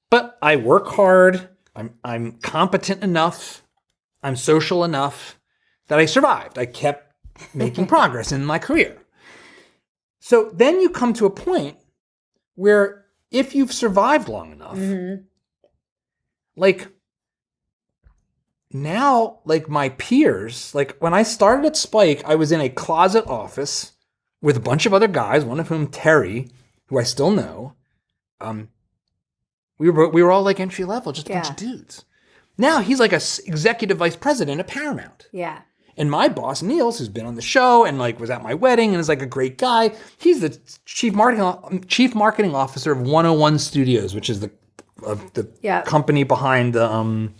But I work hard. I'm competent enough. I'm social enough that I survived. I kept making progress in my career. So then you come to a point where if you've survived long enough, like now, like my peers, like when I started at Spike, I was in a closet office with a bunch of other guys, one of whom, Terry, who I still know. We were all like entry level, just a bunch of dudes. Now he's like a executive vice president at Paramount. Yeah. And my boss, Niels, who's been on the show and like was at my wedding and is like a great guy, he's the chief marketing officer of 101 Studios, which is the company behind the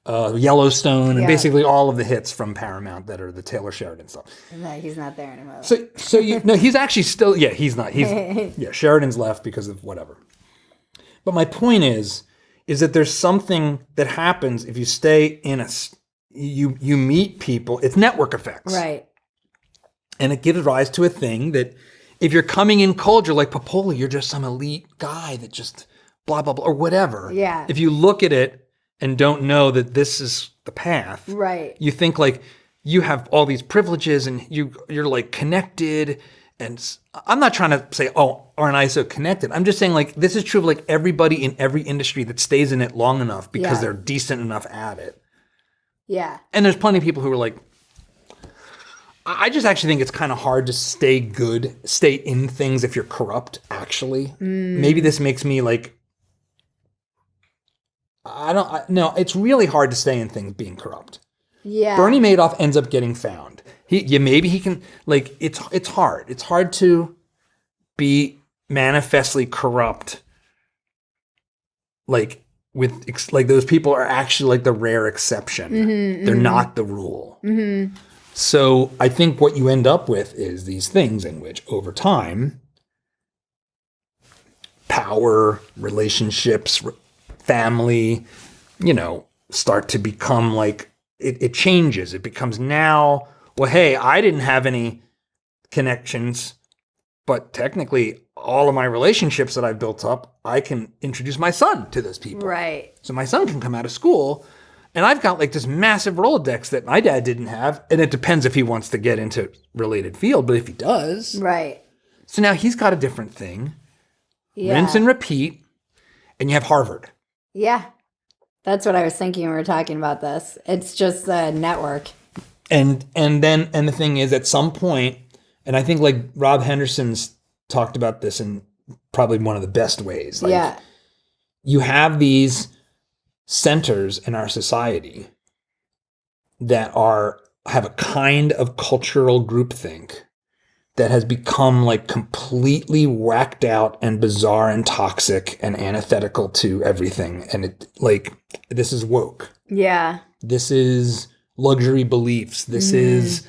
Yellowstone and basically all of the hits from Paramount that are the Taylor Sheridan stuff. No, he's not there anymore. So he's actually still, he's not. Sheridan's left because of whatever. But my point is that there's something that happens if you stay in you meet people. It's network effects. Right. And it gives rise to a thing that if you're coming in cold, you're like, Papola, you're just some elite guy that just blah, blah, blah, or whatever. Yeah. If you look at it and don't know that this is the path, right, you think like you have all these privileges and you're like connected. And I'm not trying to say, oh, aren't I so connected? I'm just saying like this is true of like everybody in every industry that stays in it long enough because they're decent enough at it. Yeah. And there's plenty of people who are like, I just actually think it's kind of hard to stay in things if you're corrupt, actually. Maybe this makes me like, no, it's really hard to stay in things being corrupt. Yeah. Bernie Madoff ends up getting found. Maybe he can, like, it's hard. It's hard to be manifestly corrupt. Like, those people are actually like the rare exception. They're not the rule. So I think what you end up with is these things in which over time, power, relationships, family, start to become like, it changes. It becomes now, well, hey, I didn't have any connections, but technically all of my relationships that I've built up, I can introduce my son to those people. Right. So my son can come out of school and I've got like this massive Rolodex that my dad didn't have. And it depends if he wants to get into related field, but if he does. Right. So now he's got a different thing. Yeah. Rinse and repeat. And you have Harvard. Yeah. That's what I was thinking when we were talking about this. It's just a network. And the thing is, at some point, and I think like Rob Henderson's talked about this in probably one of the best ways. Like, you have these centers in our society that have a kind of cultural groupthink that has become like completely whacked out and bizarre and toxic and antithetical to everything. And it like, this is woke. Yeah. This is luxury beliefs. This is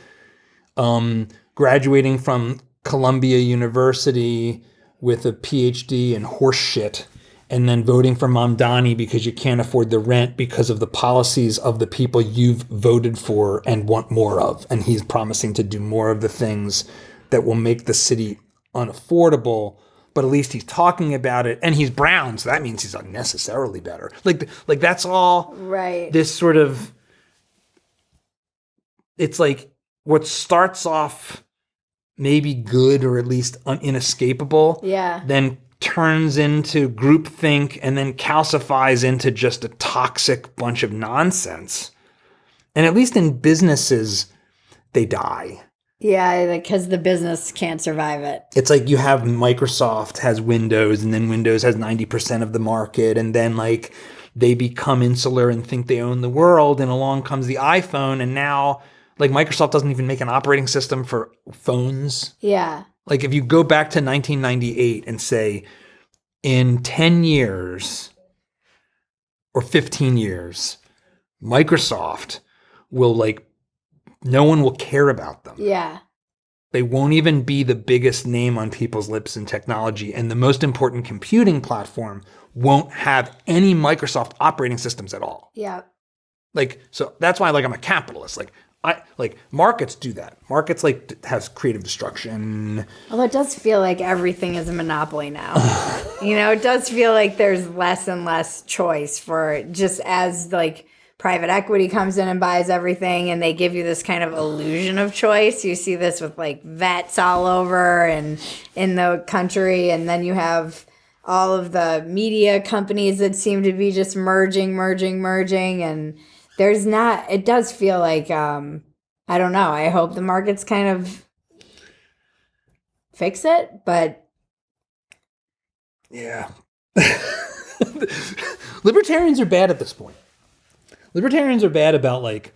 graduating from Columbia University with a PhD in horse shit and then voting for Mamdani because you can't afford the rent because of the policies of the people you've voted for and want more of. And he's promising to do more of the things that will make the city unaffordable, but at least he's talking about it. And he's brown, so that means he's unnecessarily better. Like that's all right. This sort of, it's like what starts off maybe good or at least inescapable, then turns into groupthink and then calcifies into just a toxic bunch of nonsense. And at least in businesses, they die. Yeah, because the business can't survive it. It's like you have Microsoft has Windows and then Windows has 90% of the market and then like they become insular and think they own the world and along comes the iPhone and now like Microsoft doesn't even make an operating system for phones. Yeah. Like if you go back to 1998 and say in 10 years or 15 years, Microsoft will like, no one will care about them. Yeah. They won't even be the biggest name on people's lips in technology. And the most important computing platform won't have any Microsoft operating systems at all. Yeah. Like, so that's why like I'm a capitalist. Like markets do that. Markets like has creative destruction. Although it does feel like everything is a monopoly now. It does feel like there's less and less choice for just as like private equity comes in and buys everything, and they give you this kind of illusion of choice. You see this with like vets all over and in the country, and then you have all of the media companies that seem to be just merging, and there's not, it does feel like, I don't know, I hope the markets kind of fix it, but. Yeah. Libertarians are bad at this point. Libertarians are bad about like,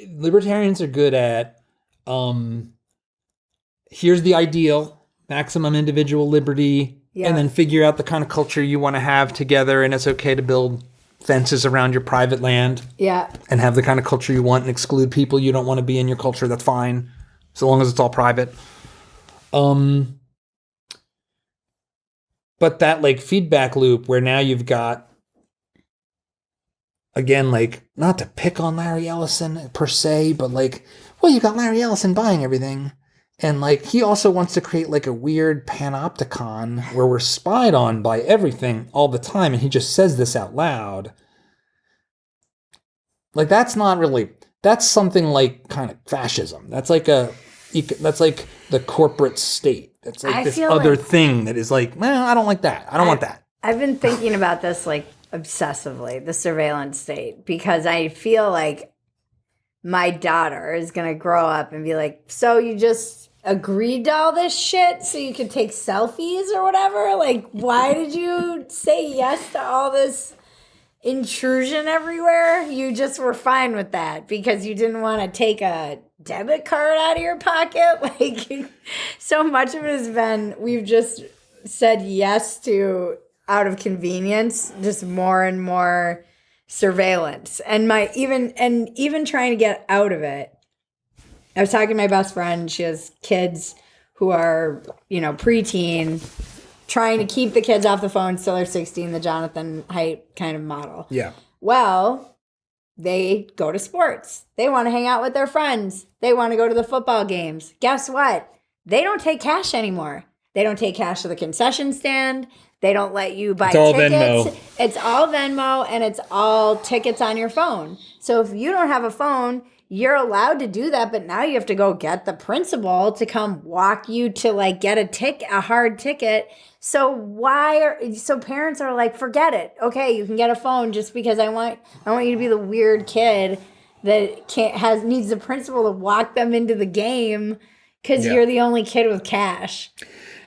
libertarians are good at, here's the ideal, maximum individual liberty, and then figure out the kind of culture you want to have together, and it's okay to build fences around your private land. Yeah. And have the kind of culture you want and exclude people you don't want to be in your culture. That's fine, so long as it's all private. But that like feedback loop where now you've got, again, like, not to pick on Larry Ellison per se, but like, well, you got Larry Ellison buying everything. And like, he also wants to create like a weird panopticon where we're spied on by everything all the time. And he just says this out loud. Like, that's not really, that's something like kind of fascism. That's like that's like the corporate state. That's like this other thing that is like, well, I don't like that. I don't want that. I've been thinking about this like obsessively, the surveillance state, because I feel like my daughter is going to grow up and be like, so you just agreed to all this shit so you could take selfies or whatever? Like, why did you say yes to all this intrusion everywhere? You just were fine with that because you didn't want to take a debit card out of your pocket. Like, so much of it has been, we've just said yes to, out of convenience, just more and more surveillance. And even trying to get out of it. I was talking to my best friend. She has kids who are, preteen, trying to keep the kids off the phone till they're 16, the Jonathan Haidt kind of model. Yeah. Well, they go to sports. They want to hang out with their friends. They want to go to the football games. Guess what? They don't take cash anymore. They don't take cash to the concession stand. They don't let you buy tickets. Venmo. It's all Venmo, and it's all tickets on your phone. So if you don't have a phone, you're allowed to do that, but now you have to go get the principal to come walk you to like get a hard ticket. So parents are like, forget it. Okay, you can get a phone just because I want you to be the weird kid that needs the principal to walk them into the game because you're the only kid with cash.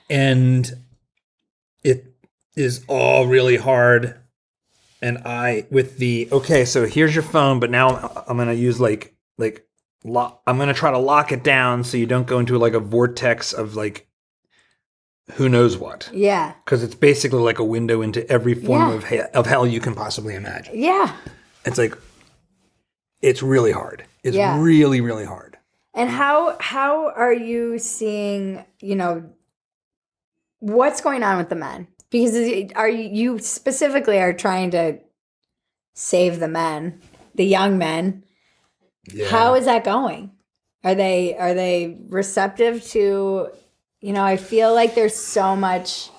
And it is all really hard. And so here's your phone, but now I'm going to use I'm going to try to lock it down so you don't go into like a vortex of like who knows what. Yeah. Because it's basically like a window into every form of hell you can possibly imagine. Yeah. It's like, it's really hard. It's really, really hard. And how are you seeing, what's going on with the men? Because you specifically are trying to save the men, the young men. Yeah. How is that going? Are they receptive to, I feel like there's so much,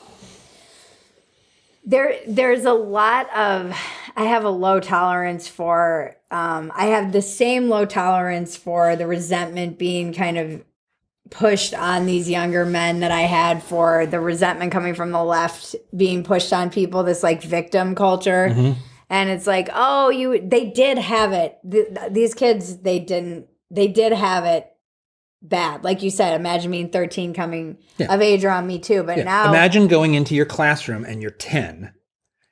there's a lot of, I have a low tolerance for, I have the same low tolerance for the resentment being kind of pushed on these younger men that I had for the resentment coming from the left being pushed on people, this like victim culture. Mm-hmm. And it's like, they did have it. These kids, they did have it bad. Like you said, imagine being 13 coming of age around Me Too. But now imagine going into your classroom and you're 10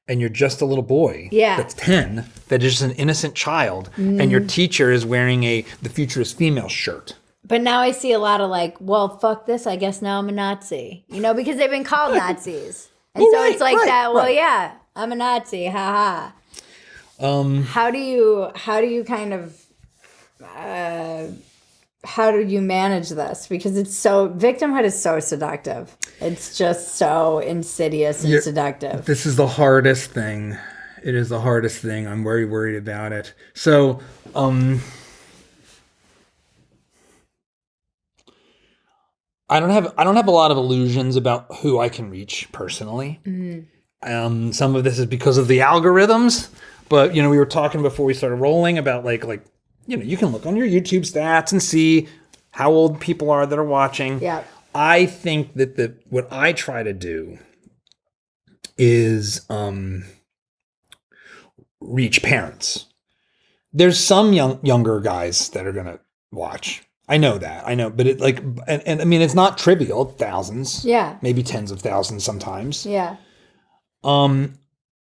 and you're just a little boy that's 10, that is just an innocent child. Mm. And your teacher is wearing the future is female shirt. But now I see a lot of like, well, fuck this. I guess now I'm a Nazi, because they've been called Nazis. And so it's like that. Well, yeah, I'm a Nazi. Ha ha. How do you kind of, how do you manage this? Because victimhood is so seductive. It's just so insidious and seductive. This is the hardest thing. It is the hardest thing. I'm very worried about it. So, I don't have a lot of illusions about who I can reach personally. Mm-hmm. Some of this is because of the algorithms, But, we were talking before we started rolling about like, you can look on your YouTube stats and see how old people are that are watching. Yeah. I think that what I try to do is reach parents. There's some younger guys that are going to watch. I know, but it and I mean, it's not trivial, thousands. Yeah. Maybe tens of thousands sometimes. Yeah. I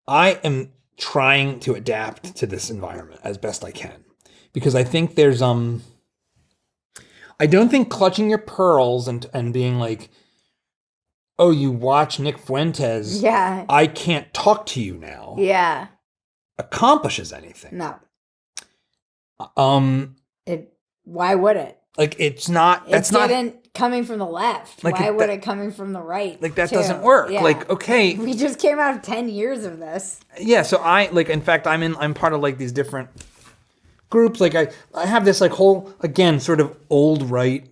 am trying to adapt to this environment as best I can, because I think there's I don't think clutching your pearls and being like, oh, you watch Nick Fuentes, Yeah. I can't talk to you now, Yeah. accomplishes anything. No. Why would it? Like, it's not, that's it didn't coming from the left. Like Why would it coming from the right? Like, that too? doesn't work. Yeah. Like, okay. We just came out of 10 years of this. Yeah, so in fact, I'm part of like these different groups. Like I have this like whole, again, sort of old right,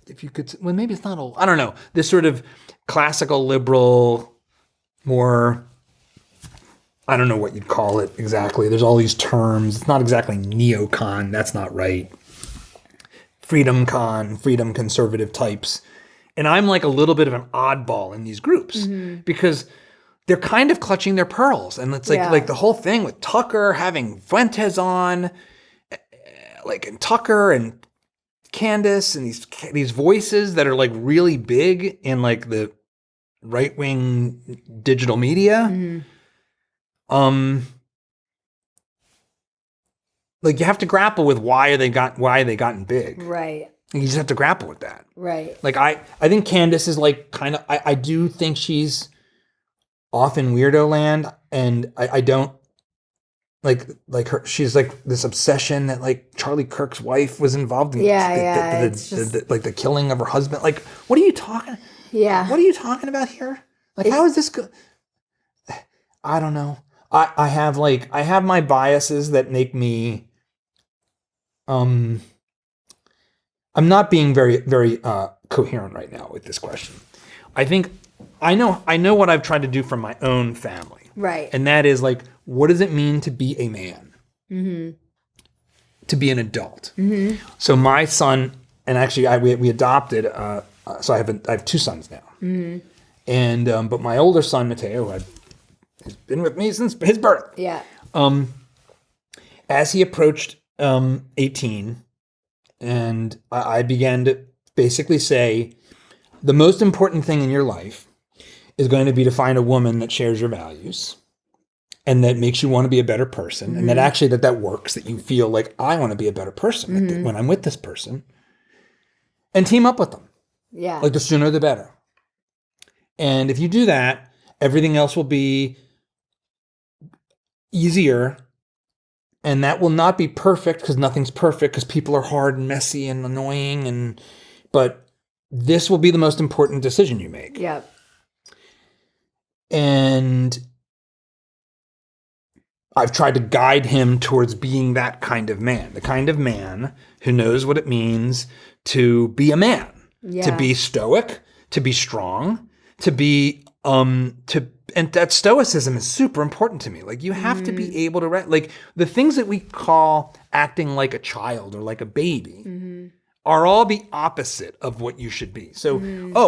if you could, well, maybe it's not old, I don't know. This sort of classical liberal, more, I don't know what you'd call it exactly. There's all these terms. It's not exactly neocon. That's not right. Freedom conservative types. And I'm like a little bit of an oddball in these groups because they're kind of clutching their pearls. And it's like the whole thing with Tucker having Fuentes on, like, and Tucker and Candace and these voices that are like really big in like the right-wing digital media. Like, you have to grapple with why they gotten big. Right. You just have to grapple with that. Right. Like, I think Candace is like kind of, I do think she's off in weirdo land, and I don't like her. She's like this obsession that like Charlie Kirk's wife was involved in. The killing of her husband. Like, what are you talking? Yeah. What are you talking about here? Like, how is this good? I don't know. I have my biases that make me, I'm not being very, very coherent right now with this question. I think I know what I've tried to do for my own family. Right. And that is like, what does it mean to be a man? Mm-hmm. To be an adult. Mm-hmm. So my son, and actually we adopted, so I have two sons now. Mm-hmm. And, but my older son, Mateo, has been with me since his birth. Yeah. As he approached 18, and I began to basically say, the most important thing in your life is going to be to find a woman that shares your values and that makes you want to be a better person. Mm-hmm. And that actually that works, that you feel like, I want to be a better person when I'm with this person, and team up with them. Yeah. Like, the sooner the better. And if you do that, everything else will be easier. And that will not be perfect, because nothing's perfect, because people are hard and messy and annoying, but this will be the most important decision you make. Yep. And I've tried to guide him towards being that kind of man, the kind of man who knows what it means to be a man, to be stoic, to be strong, to be, and that stoicism is super important to me. Like, you have to be able to, like, the things that we call acting like a child or like a baby are all the opposite of what you should be. So,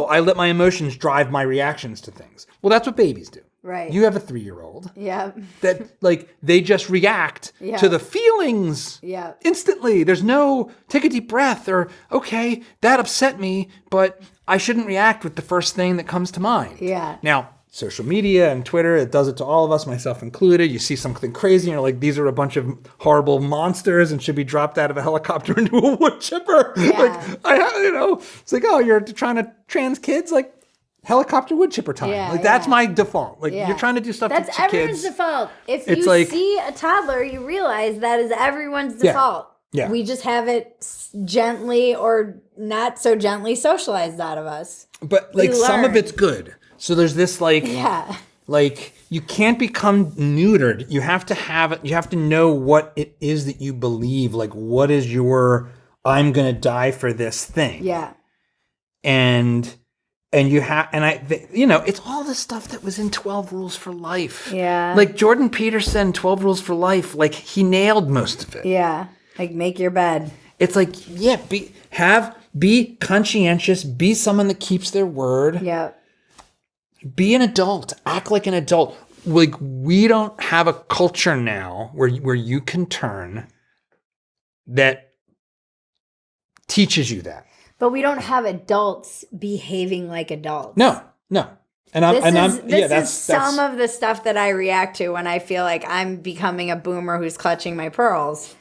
I let my emotions drive my reactions to things. Well, that's what babies do. Right. You have a 3-year-old. Yeah. That, like, they just react to the feelings instantly. There's no take a deep breath or, okay, that upset me, but I shouldn't react with the first thing that comes to mind. Yeah. Now, social media and Twitter, it does it to all of us, myself included. You see something crazy and you're like, these are a bunch of horrible monsters and should be dropped out of a helicopter into a wood chipper. Yeah. Like, it's like, oh, you're trying to trans kids? Like, helicopter wood chipper time. Yeah, like, that's my default. Like, you're trying to do stuff that's to everyone's kids. default. If It's you like, see a toddler, you realize that is everyone's default. Yeah. We just have it gently or not so gently socialized out of us. But like, some of it's good. So there's this like, like, you can't become neutered. You have to have it. You have to know what it is that you believe. Like, what is your, I'm going to die for this thing. Yeah. And And you have, and it's all the stuff that was in 12 Rules for Life. Yeah. Like Jordan Peterson, 12 Rules for Life, like he nailed most of it. Yeah. Like make your bed. It's like, yeah, be conscientious, be someone that keeps their word. Yeah. Be an adult, act like an adult. Like we don't have a culture now where you can turn that teaches you that. But we don't have adults behaving like adults. No. And this is some of the stuff that I react to when I feel like I'm becoming a boomer who's clutching my pearls.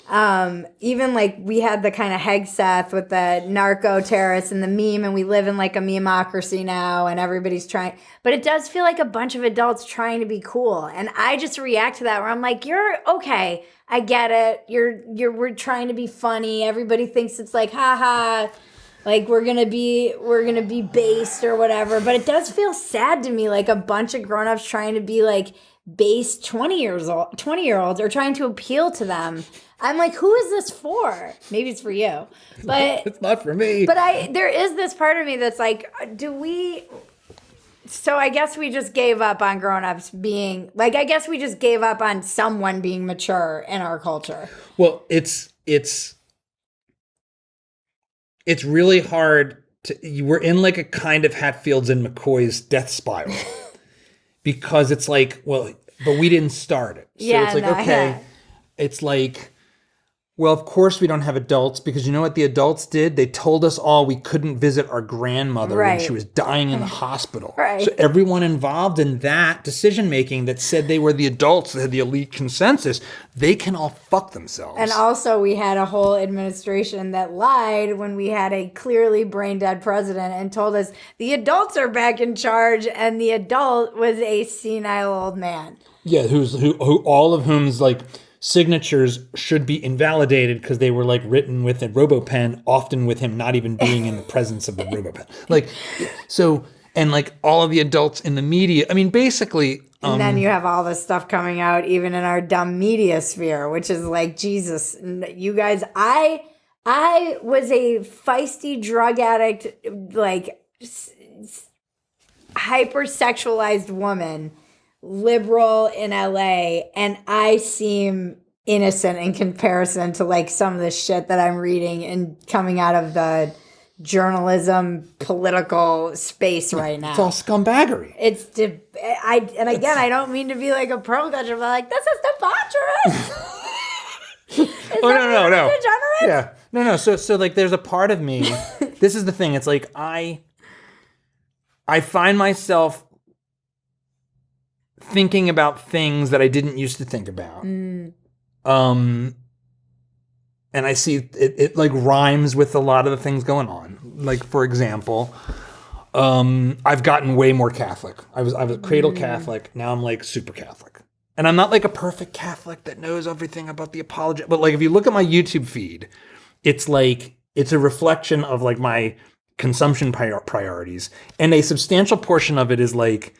Even like we had the kind of Hegseth with the narco terrorists and the meme, and we live in like a memeocracy now, and everybody's trying. But it does feel like a bunch of adults trying to be cool, and I just react to that where I'm like, "You're okay, I get it. We're trying to be funny. Everybody thinks it's like, haha." Like we're gonna be based or whatever, but it does feel sad to me, like a bunch of grown-ups trying to be like based 20-year-olds or trying to appeal to them. I'm like, who is this for? Maybe it's for you, but it's not for me. But there is this part of me that's like, so I guess we just gave up on grown-ups being like, I guess we just gave up on someone being mature in our culture. Well, it's really hard we're in like a kind of Hatfields and McCoy's death spiral because it's like, well, but we didn't start it. So it's like, okay, it's like, well, of course we don't have adults because you know what the adults did? They told us all we couldn't visit our grandmother when she was dying in the hospital. Right. So everyone involved in that decision-making that said they were the adults that had the elite consensus, they can all fuck themselves. And also we had a whole administration that lied when we had a clearly brain-dead president and told us the adults are back in charge, and the adult was a senile old man. Yeah, who all of whom's like signatures should be invalidated because they were like written with a RoboPen, often with him not even being in the presence of the RoboPen. Like, so, and like all of the adults in the media, I mean, basically. And then you have all this stuff coming out even in our dumb media sphere, which is like, Jesus, you guys, I was a feisty drug addict, like hypersexualized woman, liberal in LA, and I seem innocent in comparison to like some of the shit that I'm reading and coming out of the journalism political space right now. It's all scumbaggery. I don't mean to be like a pearl clutcher, but like, this is debaucherous. No. Degenerate? Yeah. No. So like there's a part of me, this is the thing, it's like I find myself thinking about things that I didn't used to think about. And I see it like rhymes with a lot of the things going on. Like, for example, I've gotten way more Catholic. I was a cradle Catholic. Now I'm like super Catholic. And I'm not like a perfect Catholic that knows everything about the apology. But like, if you look at my YouTube feed, it's like, it's a reflection of like my consumption priorities. And a substantial portion of it is like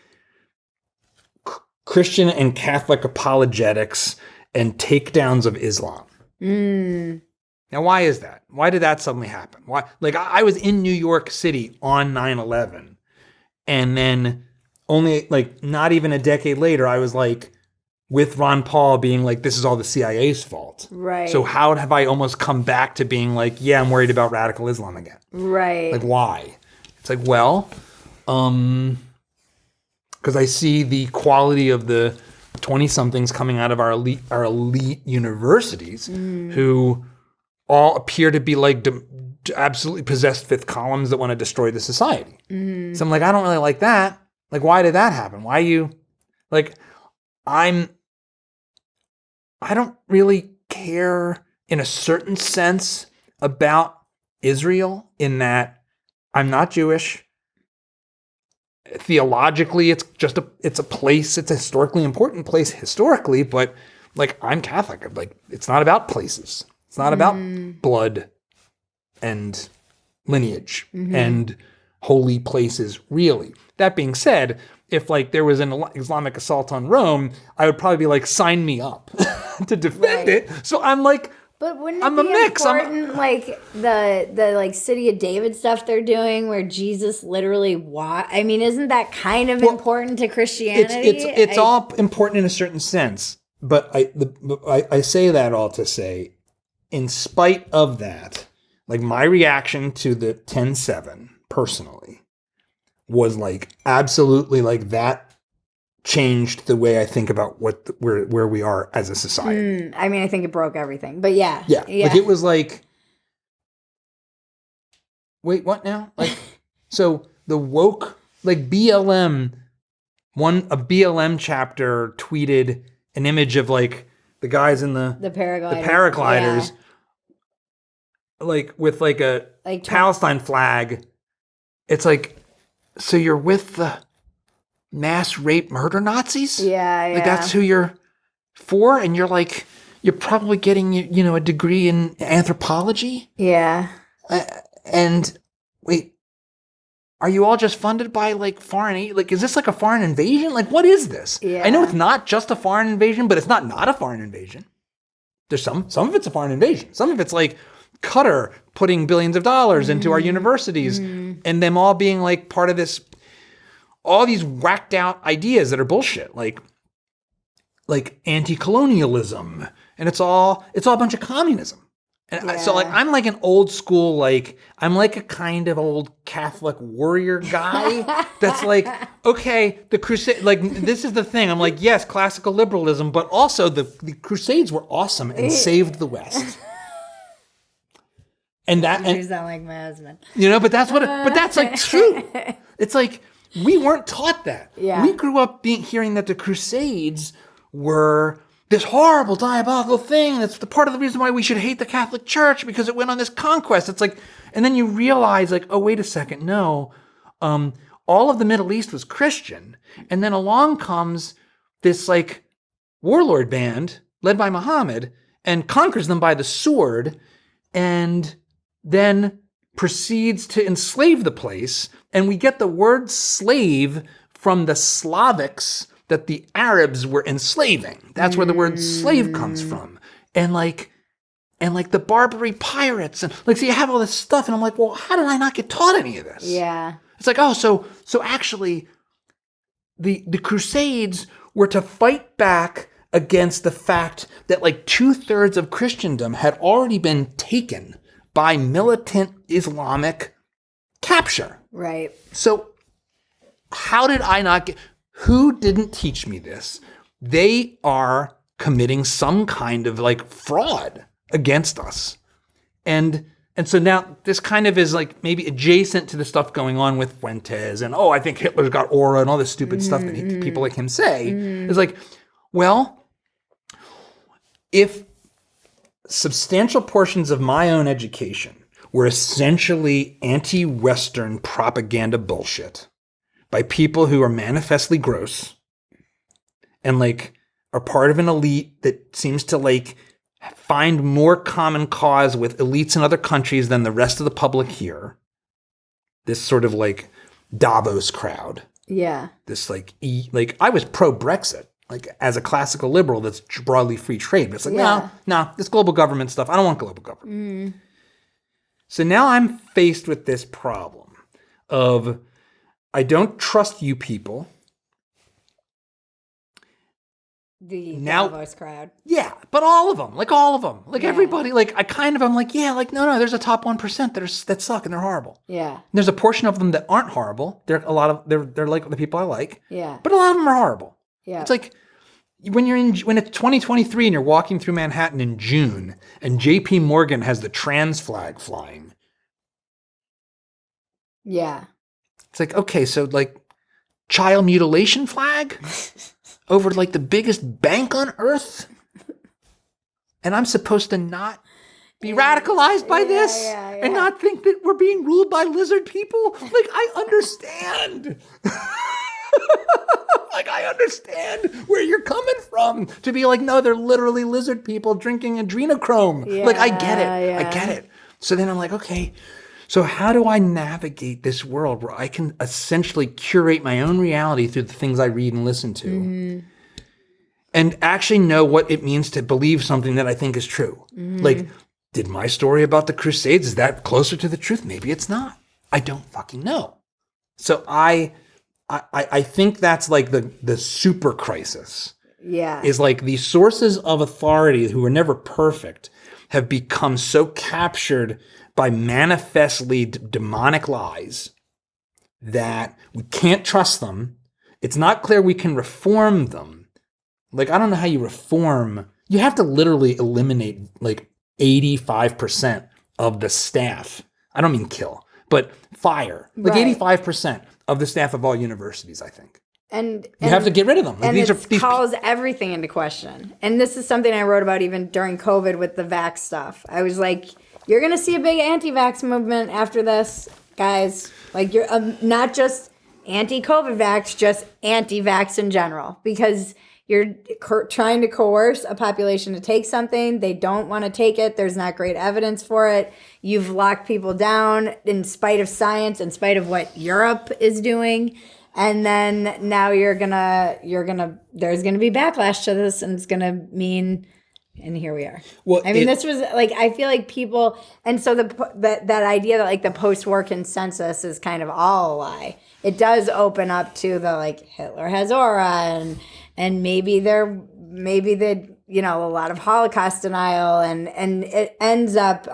Christian and Catholic apologetics and takedowns of Islam. Now, why is that? Why did that suddenly happen? Why? Like, I was in New York City on 9/11, and then only like not even a decade later, I was like with Ron Paul being like, "This is all the CIA's fault." Right. So how have I almost come back to being like, "Yeah, I'm worried about radical Islam again." Right. Like, why? It's like, well, because I see the quality of the 20-somethings coming out of our elite universities who all appear to be like absolutely possessed fifth columns that want to destroy the society. So I'm like, I don't really like that. Like, why did that happen? Why you like? I don't really care in a certain sense about Israel in that I'm not Jewish. Theologically, it's a place. It's a historically important place historically, but like I'm Catholic. Like, it's not about places. It's not about blood and lineage and holy places, really. That being said, if like there was an Islamic assault on Rome, I would probably be like, sign me up to defend it. So I'm like, But wouldn't it I'm be a mix. important, like the like City of David stuff they're doing, where Jesus literally I mean, isn't that kind of important to Christianity? It's all important in a certain sense, but I say that all to say, in spite of that, like my reaction to the 10-7 personally was like absolutely like that changed the way I think about where we are as a society. I mean, I think it broke everything, but yeah. Like it was like, wait, what now? Like, so the woke, like BLM, a BLM chapter tweeted an image of like the guys in the paragliders, like with like a Palestine flag. It's like, so you're with the mass rape murder Nazis? Yeah. Like that's who you're for? And you're like, you're probably getting, a degree in anthropology? Yeah. And wait, are you all just funded by like foreign aid? Like, is this like a foreign invasion? Like, what is this? Yeah. I know it's not just a foreign invasion, but it's not a foreign invasion. There's some of it's a foreign invasion. Some of it's like Qatar putting billions of dollars into our universities and them all being like part of this, all these whacked out ideas that are bullshit, like anti-colonialism, and it's all a bunch of communism. And so like I'm like an old school, like I'm like a kind of old Catholic warrior guy that's like, okay, the Crusade, like this is the thing. I'm like, yes, classical liberalism, but also the Crusades were awesome and saved the West. And you sound like my husband. But that's like true. It's like, we weren't taught that. Yeah. We grew up hearing that the Crusades were this horrible, diabolical thing. That's the part of the reason why we should hate the Catholic Church, because it went on this conquest. It's like, and then you realize like, oh, wait a second. No, all of the Middle East was Christian. And then along comes this like warlord band led by Muhammad and conquers them by the sword and then proceeds to enslave the place. And we get the word slave from the Slavics that the Arabs were enslaving. That's where the word slave comes from. And like the Barbary pirates. And like, so you have all this stuff. And I'm like, well, how did I not get taught any of this? Yeah. It's like, oh, so actually the Crusades were to fight back against the fact that like 2/3 of Christendom had already been taken by militant Islamic capture. Right. So how did I not who didn't teach me this? They are committing some kind of like fraud against us. And so now this kind of is like maybe adjacent to the stuff going on with Fuentes and, I think Hitler's got aura and all this stupid stuff that people like him say. It's like, well, if substantial portions of my own education were essentially anti-Western propaganda bullshit by people who are manifestly gross and like are part of an elite that seems to like find more common cause with elites in other countries than the rest of the public here. This sort of like Davos crowd. Yeah. This like I was pro-Brexit. Like as a classical liberal that's broadly free trade. But it's like, no, this global government stuff, I don't want global government. So now I'm faced with this problem of I don't trust you people. The Davos crowd. Yeah, but all of them. Like everybody, like I'm like, yeah, like no, there's a top 1% that suck and they're horrible. Yeah. And there's a portion of them that aren't horrible. They're like the people I like. Yeah. But a lot of them are horrible. Yeah. It's like when it's 2023 and you're walking through Manhattan in June and JP Morgan has the trans flag flying. Yeah. It's like, okay, so like child mutilation flag over like the biggest bank on earth. And I'm supposed to not be radicalized by this and not think that we're being ruled by lizard people. Like I understand. Like, I understand where you're coming from to be like, no, they're literally lizard people drinking adrenochrome. Yeah, like, I get it. I get it. So then I'm like, okay, so how do I navigate this world where I can essentially curate my own reality through the things I read and listen to? and actually know what it means to believe something that I think is true. Like, did my story about the Crusades, is that closer to the truth? Maybe it's not. I don't fucking know. So I think that's like the super crisis. Yeah. Is like the sources of authority who are never perfect have become so captured by manifestly demonic lies that we can't trust them. It's not clear we can reform them. Like, I don't know how you reform. You have to literally eliminate like 85% of the staff. I don't mean kill, but fire. Like 85% of the staff of all universities, I think. And you have to get rid of them. Like, and it calls everything into question. And this is something I wrote about even during COVID with the vax stuff. I was like, you're going to see a big anti-vax movement after this, guys. Like, you're not just anti-COVID vax, just anti-vax in general. Because you're trying to coerce a population to take something. They don't want to take it. There's not great evidence for it. You've locked people down in spite of science, in spite of what Europe is doing. And then now there's gonna be backlash to this, and it's gonna mean, and here we are. Well, I mean, this was like, I feel like people, and so that idea that like the post-war consensus is kind of all a lie. It does open up to the like Hitler has aura, and maybe a lot of Holocaust denial, and it ends up.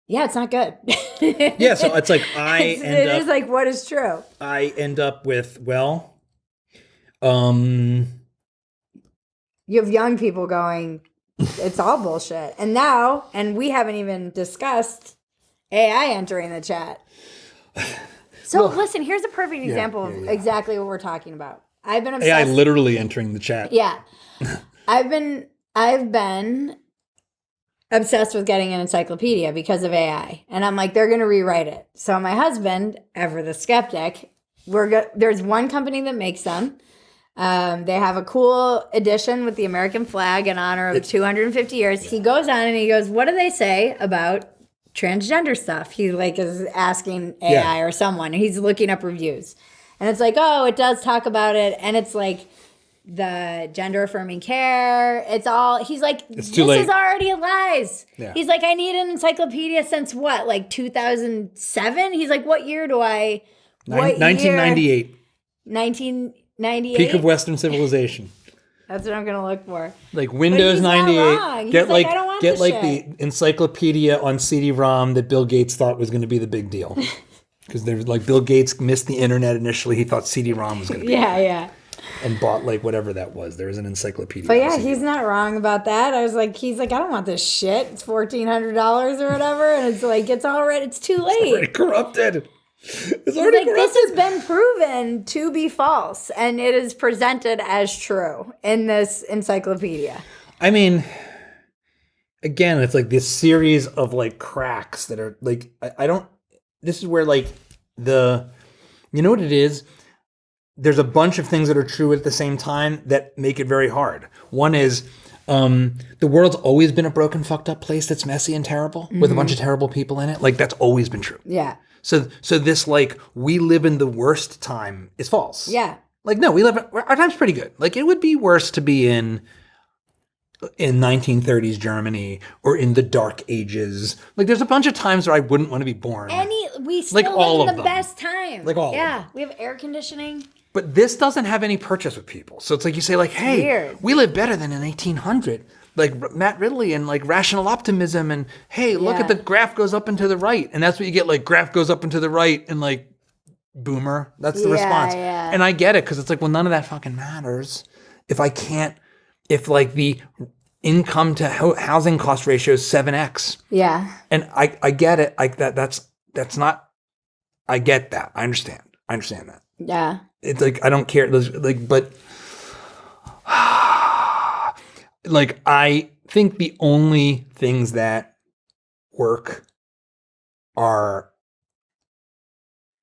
Yeah, it's not good. Yeah, so it's like it is like what is true. I end up with, you have young people going, it's all bullshit. And we haven't even discussed AI entering the chat. So listen, here's a perfect example of exactly what we're talking about. I've been obsessed. AI literally entering the chat. Yeah. I've been obsessed with getting an encyclopedia because of AI. And I'm like, they're going to rewrite it. So my husband, ever the skeptic, there's one company that makes them. They have a cool edition with the American flag in honor of 250 years. Yeah. He goes on and he goes, what do they say about transgender stuff? He like is asking AI or someone. He's looking up reviews. And it's like, oh, it does talk about it. And it's like, the gender affirming care, it's all, he's like, this is already lies. Yeah. He's like, I need an encyclopedia since what, like 2007? He's like, what year do I, 1998. 1998? Peak of Western civilization. That's what I'm going to look for. Like Windows 98. Get like, I don't want get like the encyclopedia on CD-ROM that Bill Gates thought was going to be the big deal. Because there was like, Bill Gates missed the internet initially. He thought CD-ROM was going to be yeah. And bought like whatever that was. There was an encyclopedia. But yeah, he's not wrong about that. I was like, he's like, I don't want this shit. It's $1,400 or whatever. And it's like, it's already, it's too late. It's already corrupted. It's already corrupted. This has been proven to be false. And it is presented as true in this encyclopedia. I mean, again, it's like this series of like cracks that are like, I don't, this is where like you know what it is? There's a bunch of things that are true at the same time that make it very hard. One is the world's always been a broken, fucked up place that's messy and terrible with a bunch of terrible people in it. Like that's always been true. Yeah. So this like we live in the worst time is false. Yeah. Like no, our time's pretty good. Like it would be worse to be in 1930s Germany or in the Dark Ages. Like there's a bunch of times where I wouldn't want to be born. We still live in the best time. Like all of them. Yeah. We have air conditioning. But this doesn't have any purchase with people. So it's like you say like, hey, we live better than in 1800. Like Matt Ridley and like rational optimism and hey, look at the graph goes up and to the right. And that's what you get, like graph goes up and to the right and like boomer. That's the response. Yeah. And I get it because it's like, well, none of that fucking matters. If like the income to housing cost ratio is 7x. Yeah. And I get it. Like that's not, I get that. I understand that. Yeah. It's like, I don't care. Like, but like, I think the only things that work are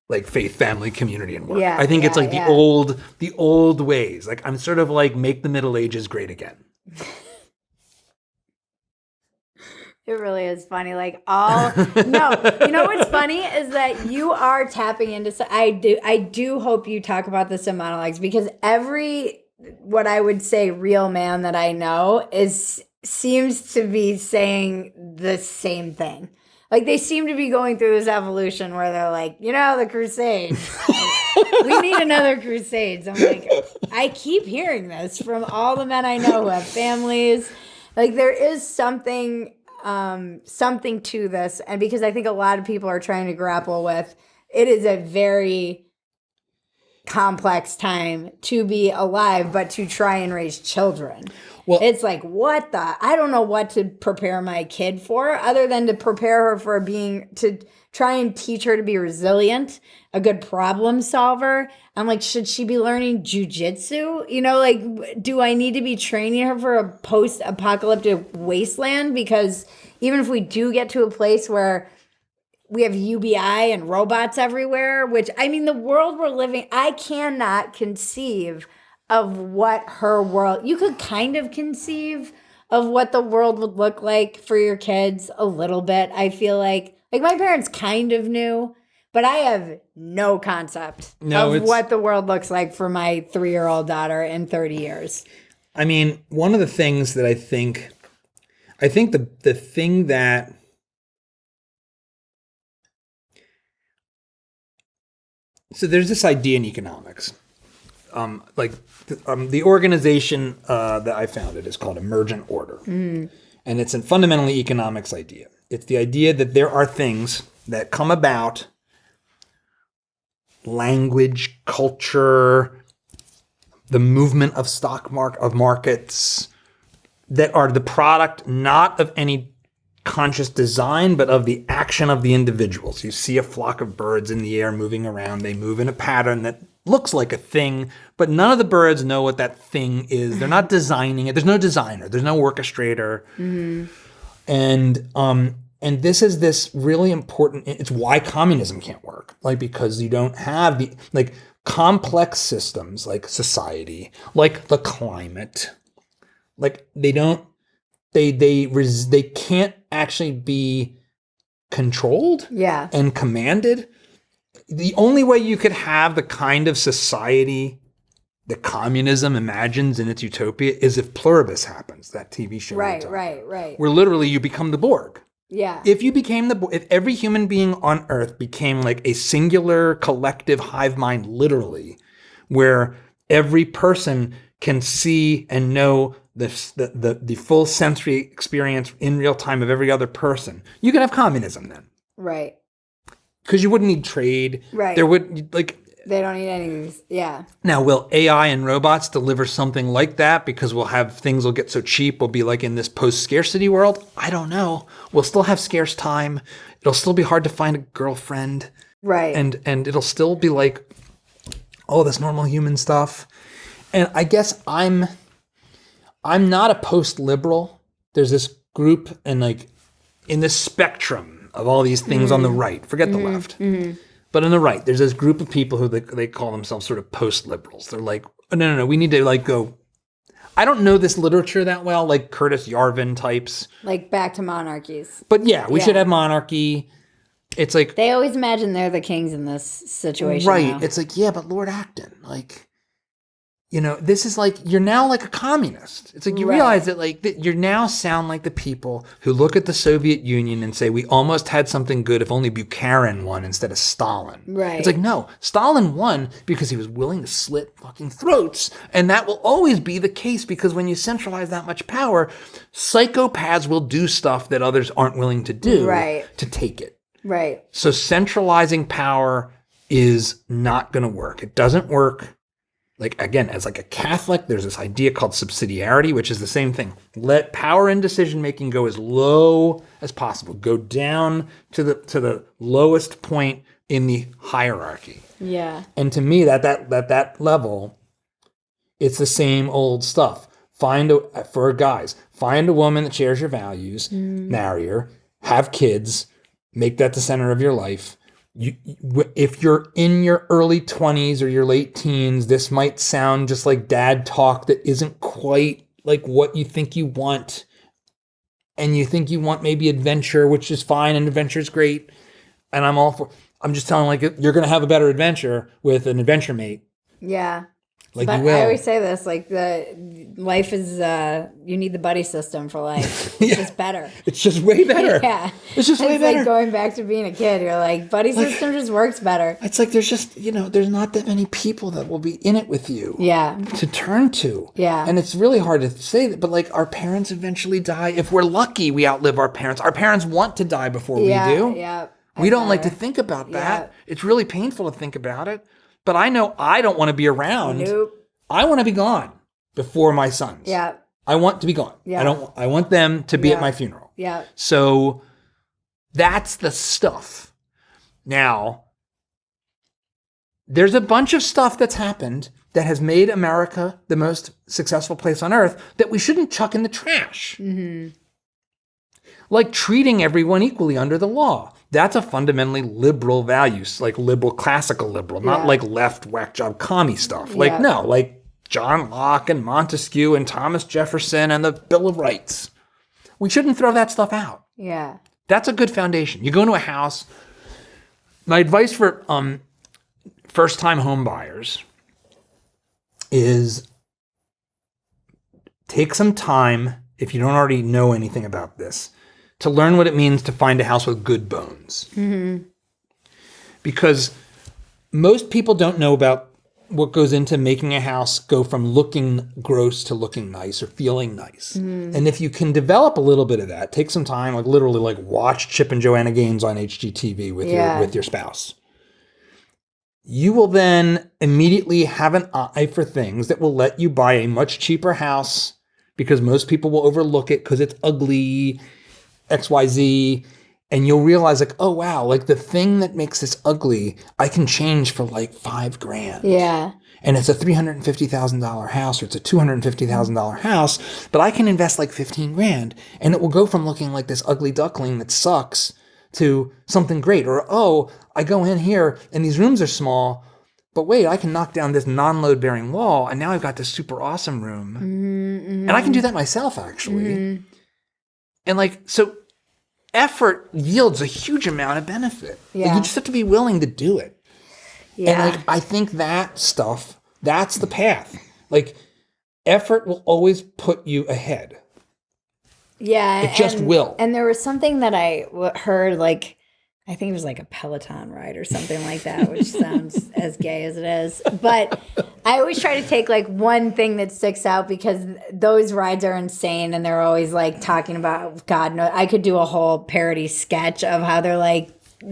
like faith, family, community, and work. Yeah, I think it's like the old ways. Like I'm sort of like make the Middle Ages great again. It really is funny. Like no, you know what's funny is that you are tapping into. I do hope you talk about this in monologues because every what I would say real man that I know seems to be saying the same thing. Like they seem to be going through this evolution where they're like, the Crusades. We need another Crusades. I'm like, I keep hearing this from all the men I know who have families. Like there is something to this. And because I think a lot of people are trying to grapple with, it is a very complex time to be alive, but to try and raise children. Well, it's like, I don't know what to prepare my kid for other than to prepare her for to try and teach her to be resilient, a good problem solver. I'm like, should she be learning jujitsu? Do I need to be training her for a post-apocalyptic wasteland? Because even if we do get to a place where we have UBI and robots everywhere, the world we're living, I cannot conceive of what her world, you could kind of conceive of what the world would look like for your kids a little bit. I feel like my parents kind of knew, but I have no concept of what the world looks like for my 3-year-old daughter in 30 years. One of the things that I think the thing that, so there's this idea in economics, the organization that I founded is called Emergent Order. And it's a fundamentally economics idea. It's the idea that there are things that come about, language, culture, the movement of markets, that are the product not of any conscious design, but of the action of the individuals. You see a flock of birds in the air moving around. They move in a pattern that looks like a thing, but none of the birds know what that thing is. They're not designing it. There's no designer. There's no orchestrator. Mm-hmm. And this is this really important, it's why communism can't work. Because you don't have the, complex systems like society, like the climate, they can't actually be controlled and commanded. The only way you could have the kind of society that communism imagines in its utopia is if Pluribus happens, that TV show. Right. Where literally you become the Borg. Yeah. If every human being on Earth became like a singular collective hive mind, literally, where every person can see and know the full sensory experience in real time of every other person, you could have communism then. Right. Because you wouldn't need trade. Right. There would, they don't need any. Yeah. Now, will AI and robots deliver something like that? Because things will get so cheap. We'll be like in this post-scarcity world. I don't know. We'll still have scarce time. It'll still be hard to find a girlfriend. Right. And it'll still be like, this normal human stuff. And I guess I'm not a post-liberal. There's this group and in this spectrum of all these things on the right. Forget the left. Mm-hmm. But on the right, there's this group of people who they call themselves sort of post-liberals. They're like, oh, no, we need to go. I don't know this literature that well, like Curtis Yarvin types. Back to monarchies. But yeah, we should have monarchy. It's like... They always imagine they're the kings in this situation. Right. Now. It's like, but Lord Acton, this is you're now like a communist. It's you realize that you now sound like the people who look at the Soviet Union and say, we almost had something good if only Bukharin won instead of Stalin. Right. It's no, Stalin won because he was willing to slit fucking throats. And that will always be the case because when you centralize that much power, psychopaths will do stuff that others aren't willing to do to take it. Right. So centralizing power is not going to work. It doesn't work. Again, as a Catholic, there's this idea called subsidiarity, which is the same thing. Let power and decision-making go as low as possible. Go down to the lowest point in the hierarchy. Yeah. And to me, that level, it's the same old stuff. For guys, find a woman that shares your values, marry her, have kids, make that the center of your life. If you're in your early 20s or your late teens, this might sound just like dad talk that isn't quite like what you think you want. And you think you want maybe adventure, which is fine, and adventure is great. And I'm just telling you're going to have a better adventure with an adventure mate. Yeah. Like but you will. I always say this, like the life is you need the buddy system for life. It's just better. It's just way better. Yeah. It's just way better. Like going back to being a kid. You're like, buddy system just works better. It's like there's just, there's not that many people that will be in it with you. Yeah. To turn to. Yeah. And it's really hard to say that, but like our parents eventually die. If we're lucky, we outlive our parents. Our parents want to die before we do. Yeah. We don't like to think about that. Yeah. It's really painful to think about it. But I know I don't want to be around. Nope. I want to be gone before my sons. Yeah. I want to be gone. Yeah. I want them to be at my funeral. Yeah. So that's the stuff. Now, there's a bunch of stuff that's happened that has made America the most successful place on earth that we shouldn't chuck in the trash. Mm-hmm. Like treating everyone equally under the law. That's a fundamentally liberal value, like liberal, classical liberal, not like left whack job commie stuff. Like, no, like John Locke and Montesquieu and Thomas Jefferson and the Bill of Rights. We shouldn't throw that stuff out. Yeah. That's a good foundation. You go into a house. My advice for first-time home buyers is take some time, if you don't already know anything about this, to learn what it means to find a house with good bones. Mm-hmm. Because most people don't know about what goes into making a house go from looking gross to looking nice or feeling nice. Mm-hmm. And if you can develop a little bit of that, take some time, like literally like watch Chip and Joanna Gaines on HGTV with your spouse. You will then immediately have an eye for things that will let you buy a much cheaper house because most people will overlook it because it's ugly, XYZ, and you'll realize like, oh wow, like the thing that makes this ugly, I can change for like $5,000. Yeah. And it's a $350,000 house or it's a $250,000 house, but I can invest like $15,000 and it will go from looking like this ugly duckling that sucks to something great. Or, oh, I go in here and these rooms are small, but wait, I can knock down this non-load bearing wall and now I've got this super awesome room. Mm-hmm. And I can do that myself actually. Mm-hmm. And like, so effort yields a huge amount of benefit. Yeah. Like you just have to be willing to do it. Yeah. And like, I think that stuff, that's the path. Like effort will always put you ahead. Yeah. It just will. And there was something that I heard, like, I think it was like a Peloton ride or something like that, which sounds as gay as it is. But I always try to take like one thing that sticks out because those rides are insane and they're always like talking about, God knows, I could do a whole parody sketch of how they're like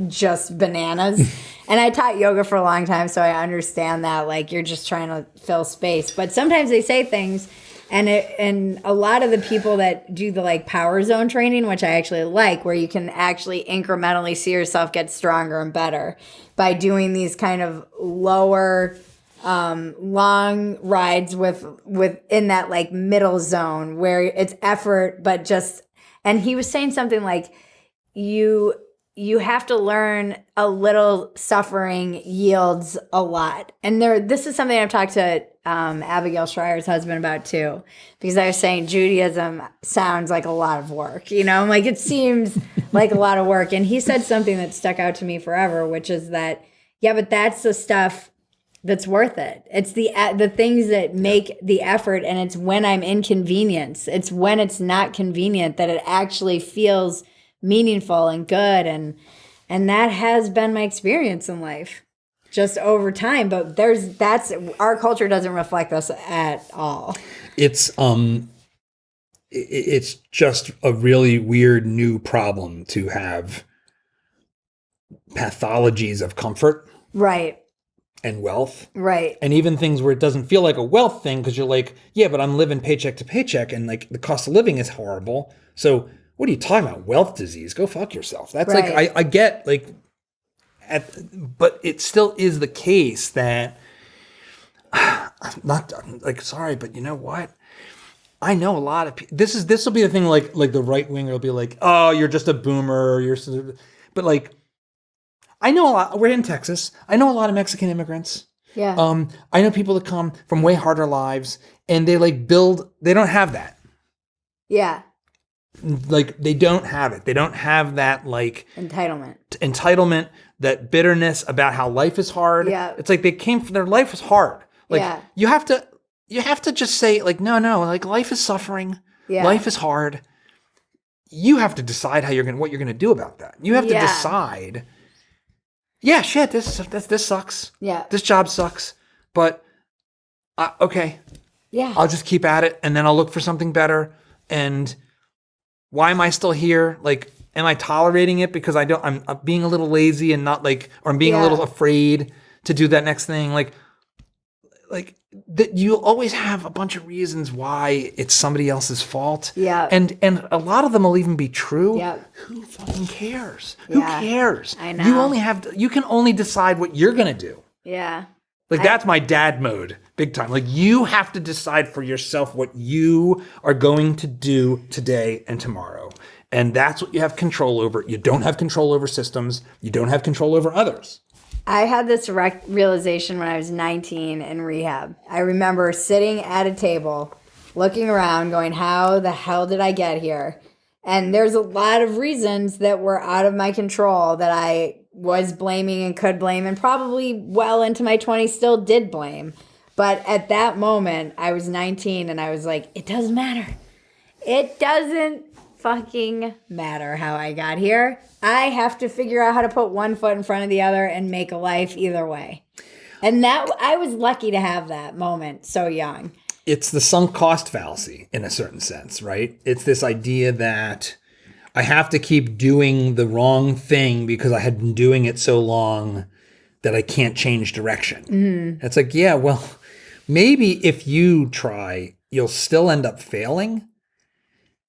just bananas. And I taught yoga for a long time, so I understand that like you're just trying to fill space. But sometimes they say things and a lot of the people that do the like power zone training, which I actually like, where you can actually incrementally see yourself get stronger and better by doing these kind of lower long rides with in that like middle zone where it's effort, but just, and he was saying something like you have to learn a little suffering yields a lot. And this is something I've talked to Abigail Schreier's husband about too, because I was saying Judaism sounds like a lot of work, like it seems like a lot of work. And he said something that stuck out to me forever, which is that, yeah, but that's the stuff that's worth it. It's the things that make the effort. And it's when I'm inconvenienced. It's when it's not convenient that it actually feels meaningful and good. And that has been my experience in life. Just over time, but that's our culture doesn't reflect us at all. It's just a really weird new problem to have pathologies of comfort, right, and wealth, right, and even things where it doesn't feel like a wealth thing because you're like, yeah, but I'm living paycheck to paycheck, and like the cost of living is horrible. So what are you talking about? Wealth disease? Go fuck yourself. That's right. Like I get like. But it still is the case that I'm not like, sorry, but you know what? I know a lot of people. This will be the thing. Like the right winger will be like, oh, you're just a boomer. But like, I know a lot. We're in Texas. I know a lot of Mexican immigrants. Yeah. I know people that come from way harder lives, and they like build. They don't have that. Yeah. Like they don't have it. They don't have that like entitlement, that bitterness about how life is hard. Yeah. It's like their life was hard. Like Yeah. you have to just say like, no, like life is suffering. Yeah. Life is hard. You have to decide what you're going to do about that. You have to decide, yeah, shit, this sucks. Yeah. This job sucks, but okay. Yeah. I'll just keep at it and then I'll look for something better. And why am I still here? Like, am I tolerating it because I'm being a little lazy and not like, or I'm being a little afraid to do that next thing? Like that you always have a bunch of reasons why it's somebody else's fault. Yeah. And a lot of them will even be true. Yeah. Who fucking cares? Yeah. Who cares? I know. You can only decide what you're going to do. Yeah. Like that's my dad mode, big time. Like you have to decide for yourself what you are going to do today and tomorrow. And that's what you have control over. You don't have control over systems. You don't have control over others. I had this realization when I was 19 in rehab. I remember sitting at a table, looking around, going, how the hell did I get here? And there's a lot of reasons that were out of my control that I was blaming and could blame, and probably well into my 20s still did blame. But at that moment, I was 19 and I was like, it doesn't matter. It doesn't fucking matter how I got here. I have to figure out how to put one foot in front of the other and make a life either way. And that I was lucky to have that moment so young. It's the sunk cost fallacy in a certain sense, right? It's this idea that I have to keep doing the wrong thing because I had been doing it so long that I can't change direction. Mm-hmm. It's like, yeah, well, maybe if you try, you'll still end up failing.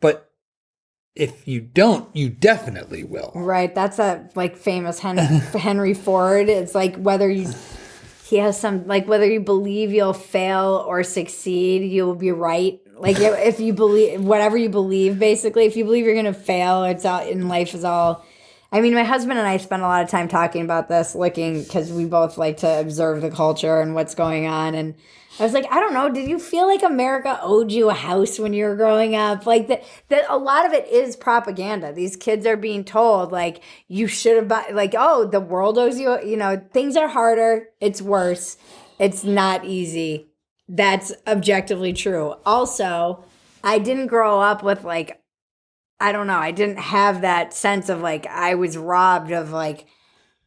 But if you don't, you definitely will. Right. That's a like famous Henry Ford. It's like whether you believe you'll fail or succeed, you'll be right. Like if you believe whatever you believe, basically, if you believe you're going to fail, it's all in life is all. I mean, my husband and I spend a lot of time talking about this, because we both like to observe the culture and what's going on. And I was like, I don't know. Did you feel like America owed you a house when you were growing up? Like that a lot of it is propaganda. These kids are being told like you should have bought, like, oh, the world owes you, things are harder. It's worse. It's not easy. That's objectively true. Also, I didn't grow up with like, I don't know. I didn't have that sense of like I was robbed of like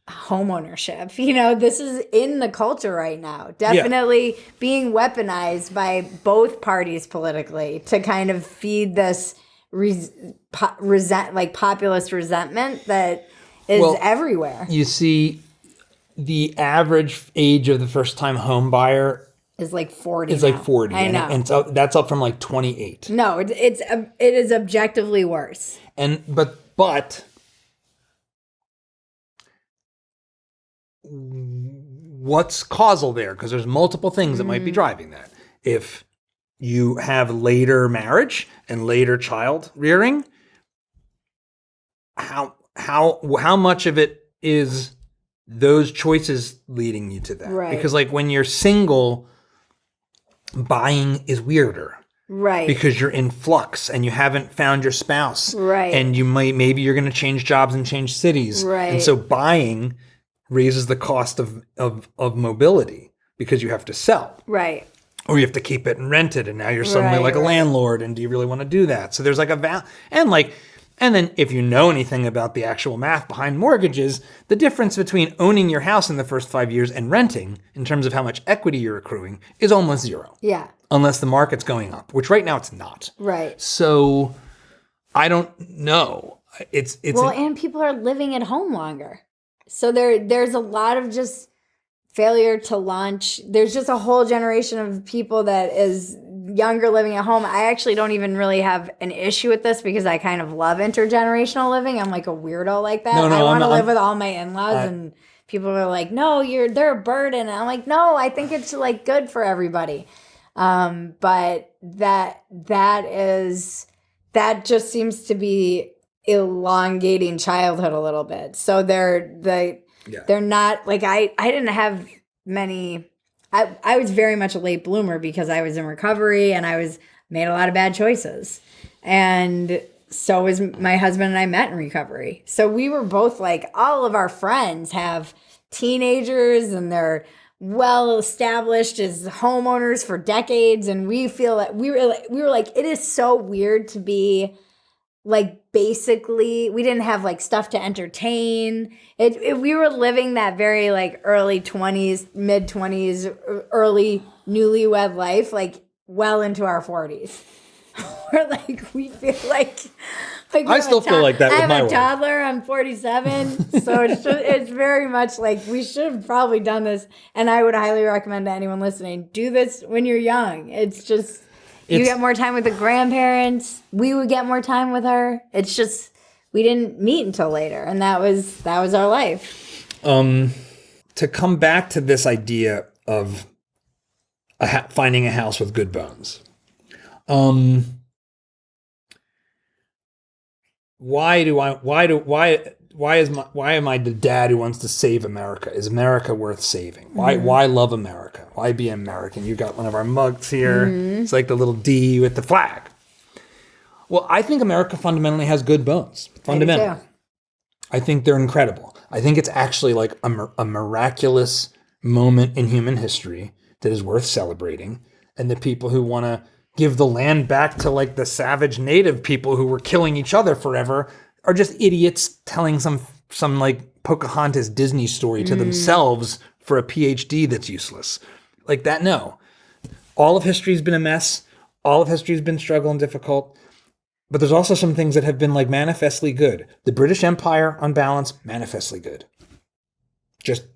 homeownership. This is in the culture right now. Definitely being weaponized by both parties politically to kind of feed this populist resentment that is everywhere. You see, the average age of the first-time home buyer is like 40. It's like 40. I know. And that's up from like 28. No, it is objectively worse. But what's causal there? Because there's multiple things that might be driving that. If you have later marriage and later child rearing, how much of it is those choices leading you to that? Right. Because like when you're single, buying is weirder. Right. Because you're in flux and you haven't found your spouse. Right. And maybe you're going to change jobs and change cities. Right. And so buying raises the cost of mobility because you have to sell. Right. Or you have to keep it and rent it, and now you're suddenly like a landlord, and do you really want to do that? So there's like and then if you know anything about the actual math behind mortgages, the difference between owning your house in the first 5 years and renting, in terms of how much equity you're accruing, is almost zero. Yeah. Unless the market's going up, which right now it's not. Right. So I don't know. It's and people are living at home longer. So there's a lot of just failure to launch. There's just a whole generation of people that is younger living at home. I actually don't even really have an issue with this because I kind of love intergenerational living. I'm like a weird like that. I want to live with all my in-laws and people are like, no, they're a burden. And I'm like, no, I think it's like good for everybody. But that just seems to be elongating childhood a little bit. So they're not like I didn't have many. I was very much a late bloomer because I was in recovery and I made a lot of bad choices. And so was my husband and I met in recovery. So we were both like, all of our friends have teenagers and they're well established as homeowners for decades, and we feel that we were like, it is so weird to be like, basically we didn't have like stuff to entertain. We were living that very like early 20s, mid 20s, early newlywed life, like well into our 40s. We're like, we feel like I still feel like that with my wife. I have a toddler. I'm 47, so it's very much like we should have probably done this. And I would highly recommend to anyone listening, do this when you're young. It's just you get more time with the grandparents. We would get more time with her. It's just we didn't meet until later, and that was our life. To come back to this idea of finding a house with good bones. Why am I the dad who wants to save America? Is America worth saving? Why love America? Why be American? You got one of our mugs here. It's like the little D with the flag. Well, I think America fundamentally has good bones. Fundamentally. I think they're incredible. I think it's actually like a miraculous moment in human history that is worth celebrating. And the people who want to give the land back to like the savage native people who were killing each other forever are just idiots telling some like Pocahontas Disney story to themselves for a PhD that's useless. Like that, no. All of history's been a mess. All of history's been struggle and difficult. But there's also some things that have been like manifestly good. The British Empire, on balance, manifestly good. Just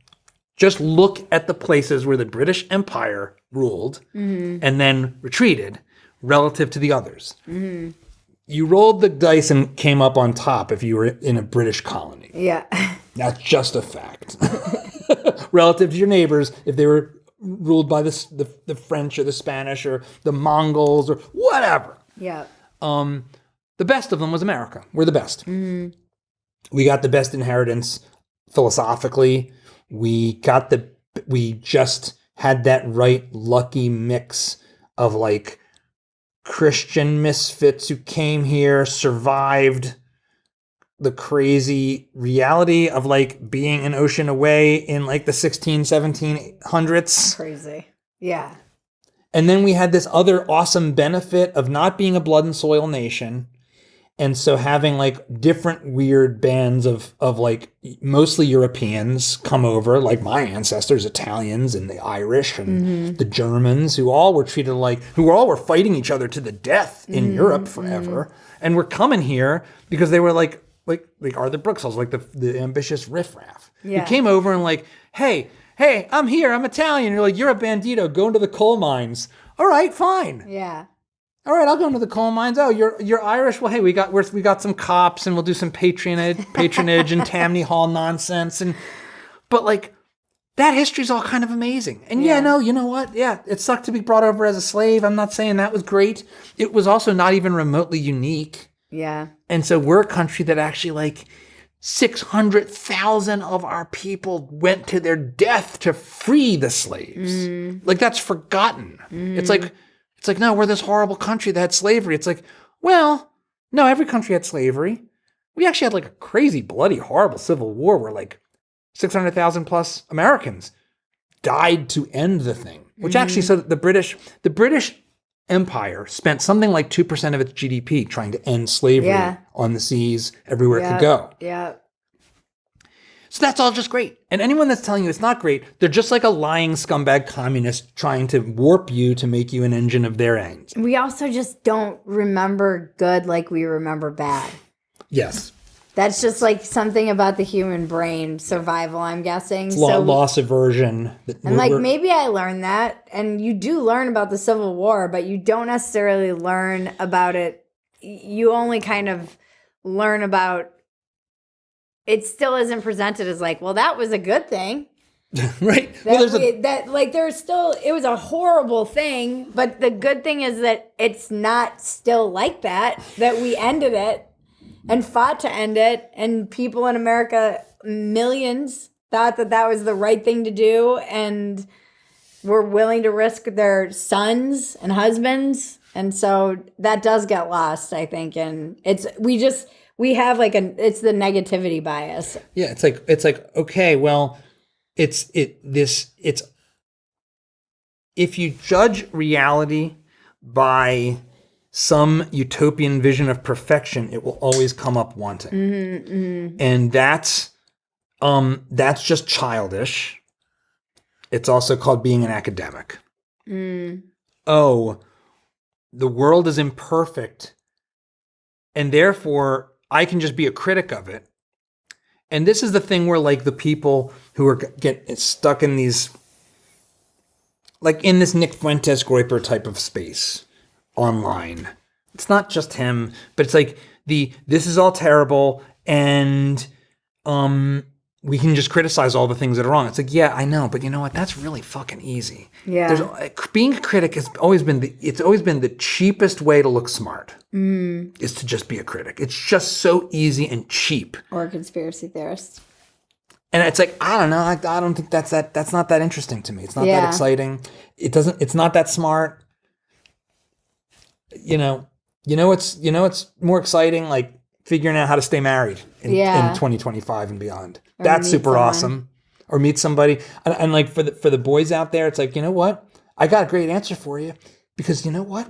look at the places where the British Empire ruled and then retreated relative to the others. You rolled the dice and came up on top if you were in a British colony. Yeah. That's just a fact. Relative to your neighbors, if they were ruled by the French or the Spanish or the Mongols or whatever. Yeah. The best of them was America. We're the best. We got the best inheritance philosophically. We just had that right lucky mix of like Christian misfits who came here, survived the crazy reality of like being an ocean away in like the 1700s. Crazy. Yeah. And then we had this other awesome benefit of not being a blood and soil nation. And so having like different weird bands of like mostly Europeans come over, like my ancestors, Italians and the Irish and the Germans, who all were treated like, who all were fighting each other to the death in Europe forever. And were coming here because they were like Arthur Brooks, I was like the ambitious riffraff. Yeah. Who came over and like, hey, I'm here, I'm Italian. You're like, you're a bandito, go into the coal mines. All right, fine. Yeah. All right, I'll go into the coal mines. Oh, you're Irish. Well, hey, we got some cops, and we'll do some patronage and Tammany Hall nonsense. But like that history's all kind of amazing. And you know what? Yeah, it sucked to be brought over as a slave. I'm not saying that was great. It was also not even remotely unique. Yeah. And so we're a country that actually like 600,000 of our people went to their death to free the slaves. Like that's forgotten. It's like, no, we're this horrible country that had slavery. It's like, well, no, every country had slavery. We actually had like a crazy, bloody, horrible civil war where like 600,000 plus Americans died to end the thing, which actually, so the British Empire spent something like 2% of its GDP trying to end slavery on the seas, everywhere it could go. Yeah. So that's all just great. And anyone that's telling you it's not great, they're just like a lying scumbag communist trying to warp you to make you an engine of their ends. We also just don't remember good like we remember bad. Yes. That's just like something about the human brain, survival, I'm guessing. It's loss aversion. And like maybe I learned that, and you do learn about the Civil War, but you don't necessarily learn about it. You only kind of learn about it still isn't presented as like, well, that was a good thing. Right. It was a horrible thing, but the good thing is that it's not still like that we ended it and fought to end it. And people in America, millions, thought that was the right thing to do and were willing to risk their sons and husbands. And so that does get lost, I think. And we have like it's the negativity bias. Yeah, it's like okay, well, it's if you judge reality by some utopian vision of perfection, it will always come up wanting. And that's just childish. It's also called being an academic. Oh, the world is imperfect, and therefore I can just be a critic of it. And this is the thing where, like, the people who are get stuck in these, like, in this Nick Fuentes Groyper type of space online. It's not just him, but it's like this is all terrible, and we can just criticize all the things that are wrong. It's like, yeah, I know, but you know what? That's really fucking easy. Yeah. Being a critic has always been the cheapest way to look smart. Is to just be a critic. It's just so easy and cheap. Or a conspiracy theorist. And it's like, I don't know. I don't think that's not that interesting to me. It's not that exciting. It's not that smart. You know it's more exciting, like figuring out how to stay married in 2025 and beyond. Or That's super awesome. Or meet somebody. And like for the boys out there, it's like, you know what? I got a great answer for you, because you know what?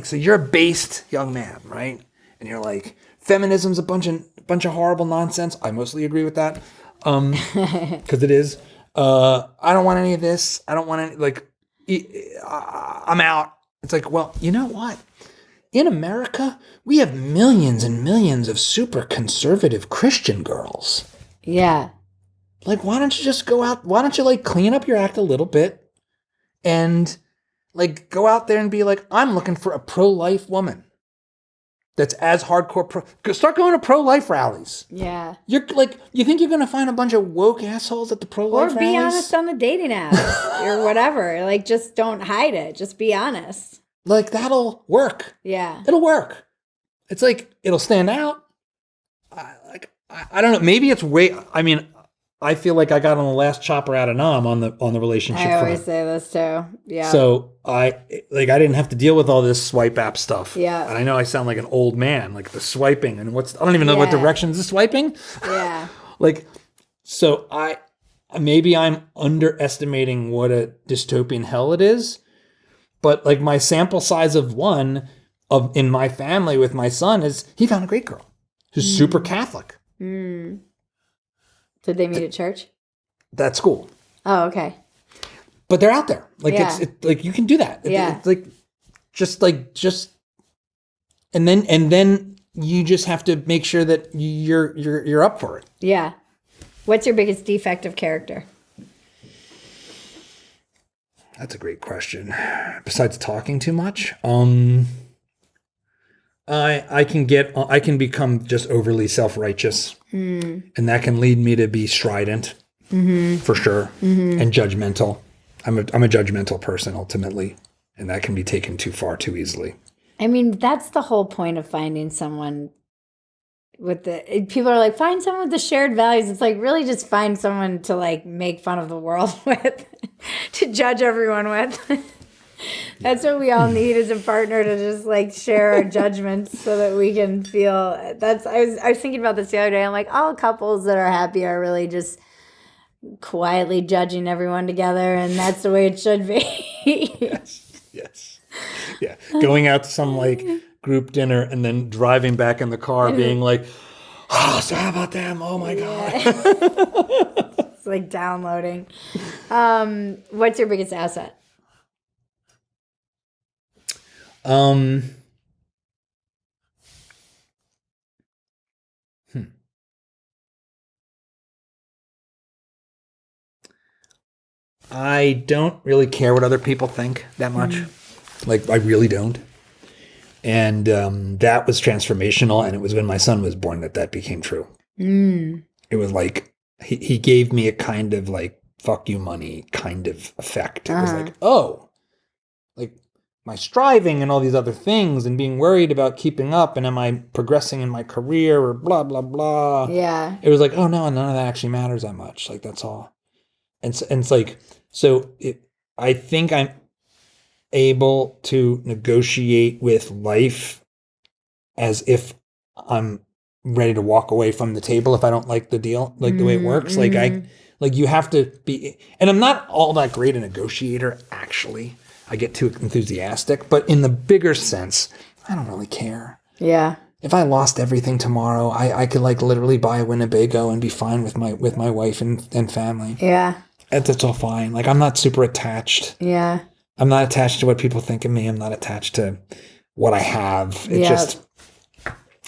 So you're a based young man, right? And you're like, feminism's a bunch of horrible nonsense. I mostly agree with that. Because it is. I don't want any of this. I don't want any, like, I'm out. It's like, well, you know what? In America, we have millions and millions of super conservative Christian girls. Yeah. Like, why don't you just go out? Why don't you, like, clean up your act a little bit and, like, go out there and be like, I'm looking for a pro-life woman that's as hardcore start going to pro-life rallies. Yeah. You're like, you think you're going to find a bunch of woke assholes at the pro-life rallies? Or be honest on the dating apps or whatever. Like, just don't hide it. Just be honest. Like, that'll work. Yeah. It'll work. It's like, it'll stand out. I don't know. Maybe it's I feel like I got on the last chopper out of Nam on the relationship front. I always say this too. Yeah. So I didn't have to deal with all this swipe app stuff. Yeah. And I know I sound like an old man, like the swiping and I don't even know what directions the swiping. Yeah. So maybe I'm underestimating what a dystopian hell it is, but like my sample size of one in my family with my son is he found a great girl who's super Catholic. Did they meet at church? That school. Oh, okay. But they're out there. Like it's like you can do that. It's like just and then you just have to make sure that you're up for it. Yeah. What's your biggest defect of character? That's a great question. Besides talking too much, I can become just overly self-righteous, and that can lead me to be strident, for sure, and judgmental. I'm a judgmental person ultimately, and that can be taken too far too easily. I mean, that's the whole point of finding someone people are like, find someone with the shared values. It's like, really just find someone to like make fun of the world with, to judge everyone with. That's what we all need, is a partner to just like share our judgments so that we can feel. I was thinking about this the other day. I'm like, all couples that are happy are really just quietly judging everyone together, and that's the way it should be. Yes. Yeah. Going out to some like group dinner and then driving back in the car being like, oh, so how about them? Oh my God. It's like downloading. What's your biggest asset? I don't really care what other people think that much. Like, I really don't. And that was transformational. And it was when my son was born that became true. It was like, he gave me a kind of like, fuck you money kind of effect. It was like, oh, like my striving and all these other things and being worried about keeping up and am I progressing in my career or blah, blah, blah. Yeah. It was like, oh no, none of that actually matters that much. Like, that's all. And it's like, I think I'm able to negotiate with life as if I'm ready to walk away from the table if I don't like the deal, like the way it works. Like Like you have to be, and I'm not all that great a negotiator, actually. I get too enthusiastic, but in the bigger sense, I don't really care. Yeah. If I lost everything tomorrow, I could like literally buy a Winnebago and be fine with my wife and family. Yeah. That's all fine. Like I'm not super attached. Yeah. I'm not attached to what people think of me. I'm not attached to what I have. It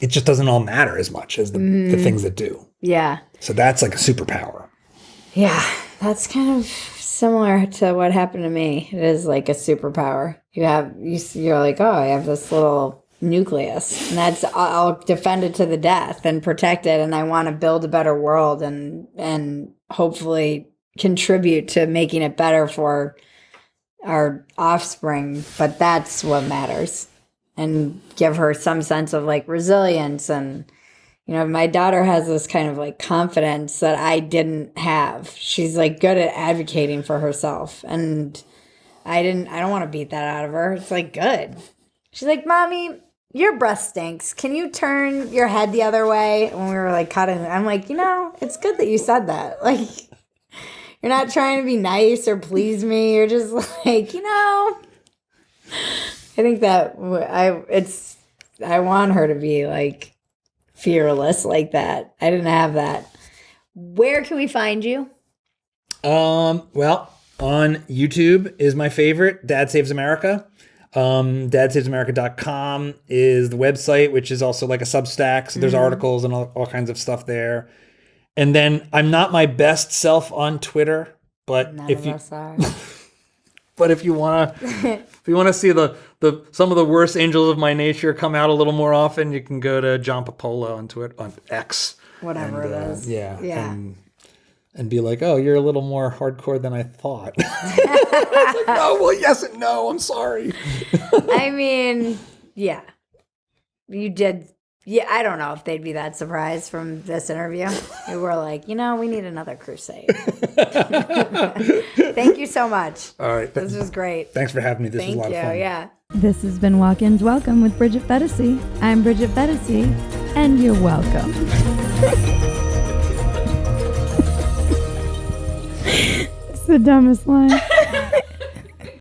just doesn't all matter as much as the things that do. Yeah. So that's like a superpower. Yeah. That's kind of similar to what happened to me. It is like a superpower. You're like, oh, I have this little nucleus, and I'll defend it to the death and protect it, and I want to build a better world and hopefully contribute to making it better for our offspring. But that's what matters, and give her some sense of like resilience. And my daughter has this kind of like confidence that I didn't have. She's like good at advocating for herself, and I don't want to beat that out of her. It's like, good. She's like, Mommy, your breath stinks. Can you turn your head the other way? When we were like cutting, I'm like, it's good that you said that. Like, you're not trying to be nice or please me. You're just like, I think that I want her to be like fearless like that. I didn't have that. Where can we find you? Well, on YouTube is my favorite, Dad Saves America. DadSavesAmerica.com is the website, which is also like a Substack. So there's articles and all kinds of stuff there. And then I'm not my best self on Twitter, but if you want to see the some of the worst angels of my nature come out a little more often, you can go to John Papola on Twitter, on X, whatever it is. Yeah. And be like, oh, you're a little more hardcore than I thought. It's like, no, well, yes and no. I'm sorry. I mean, yeah. You did. Yeah, I don't know if they'd be that surprised from this interview. We were like, we need another crusade. Thank you so much. All right. This was great. Thanks for having me. This was a lot of fun. Yeah. This has been Walk-Ins Welcome with Bridget Phetasy. I'm Bridget Phetasy, and you're welcome. It's the dumbest line.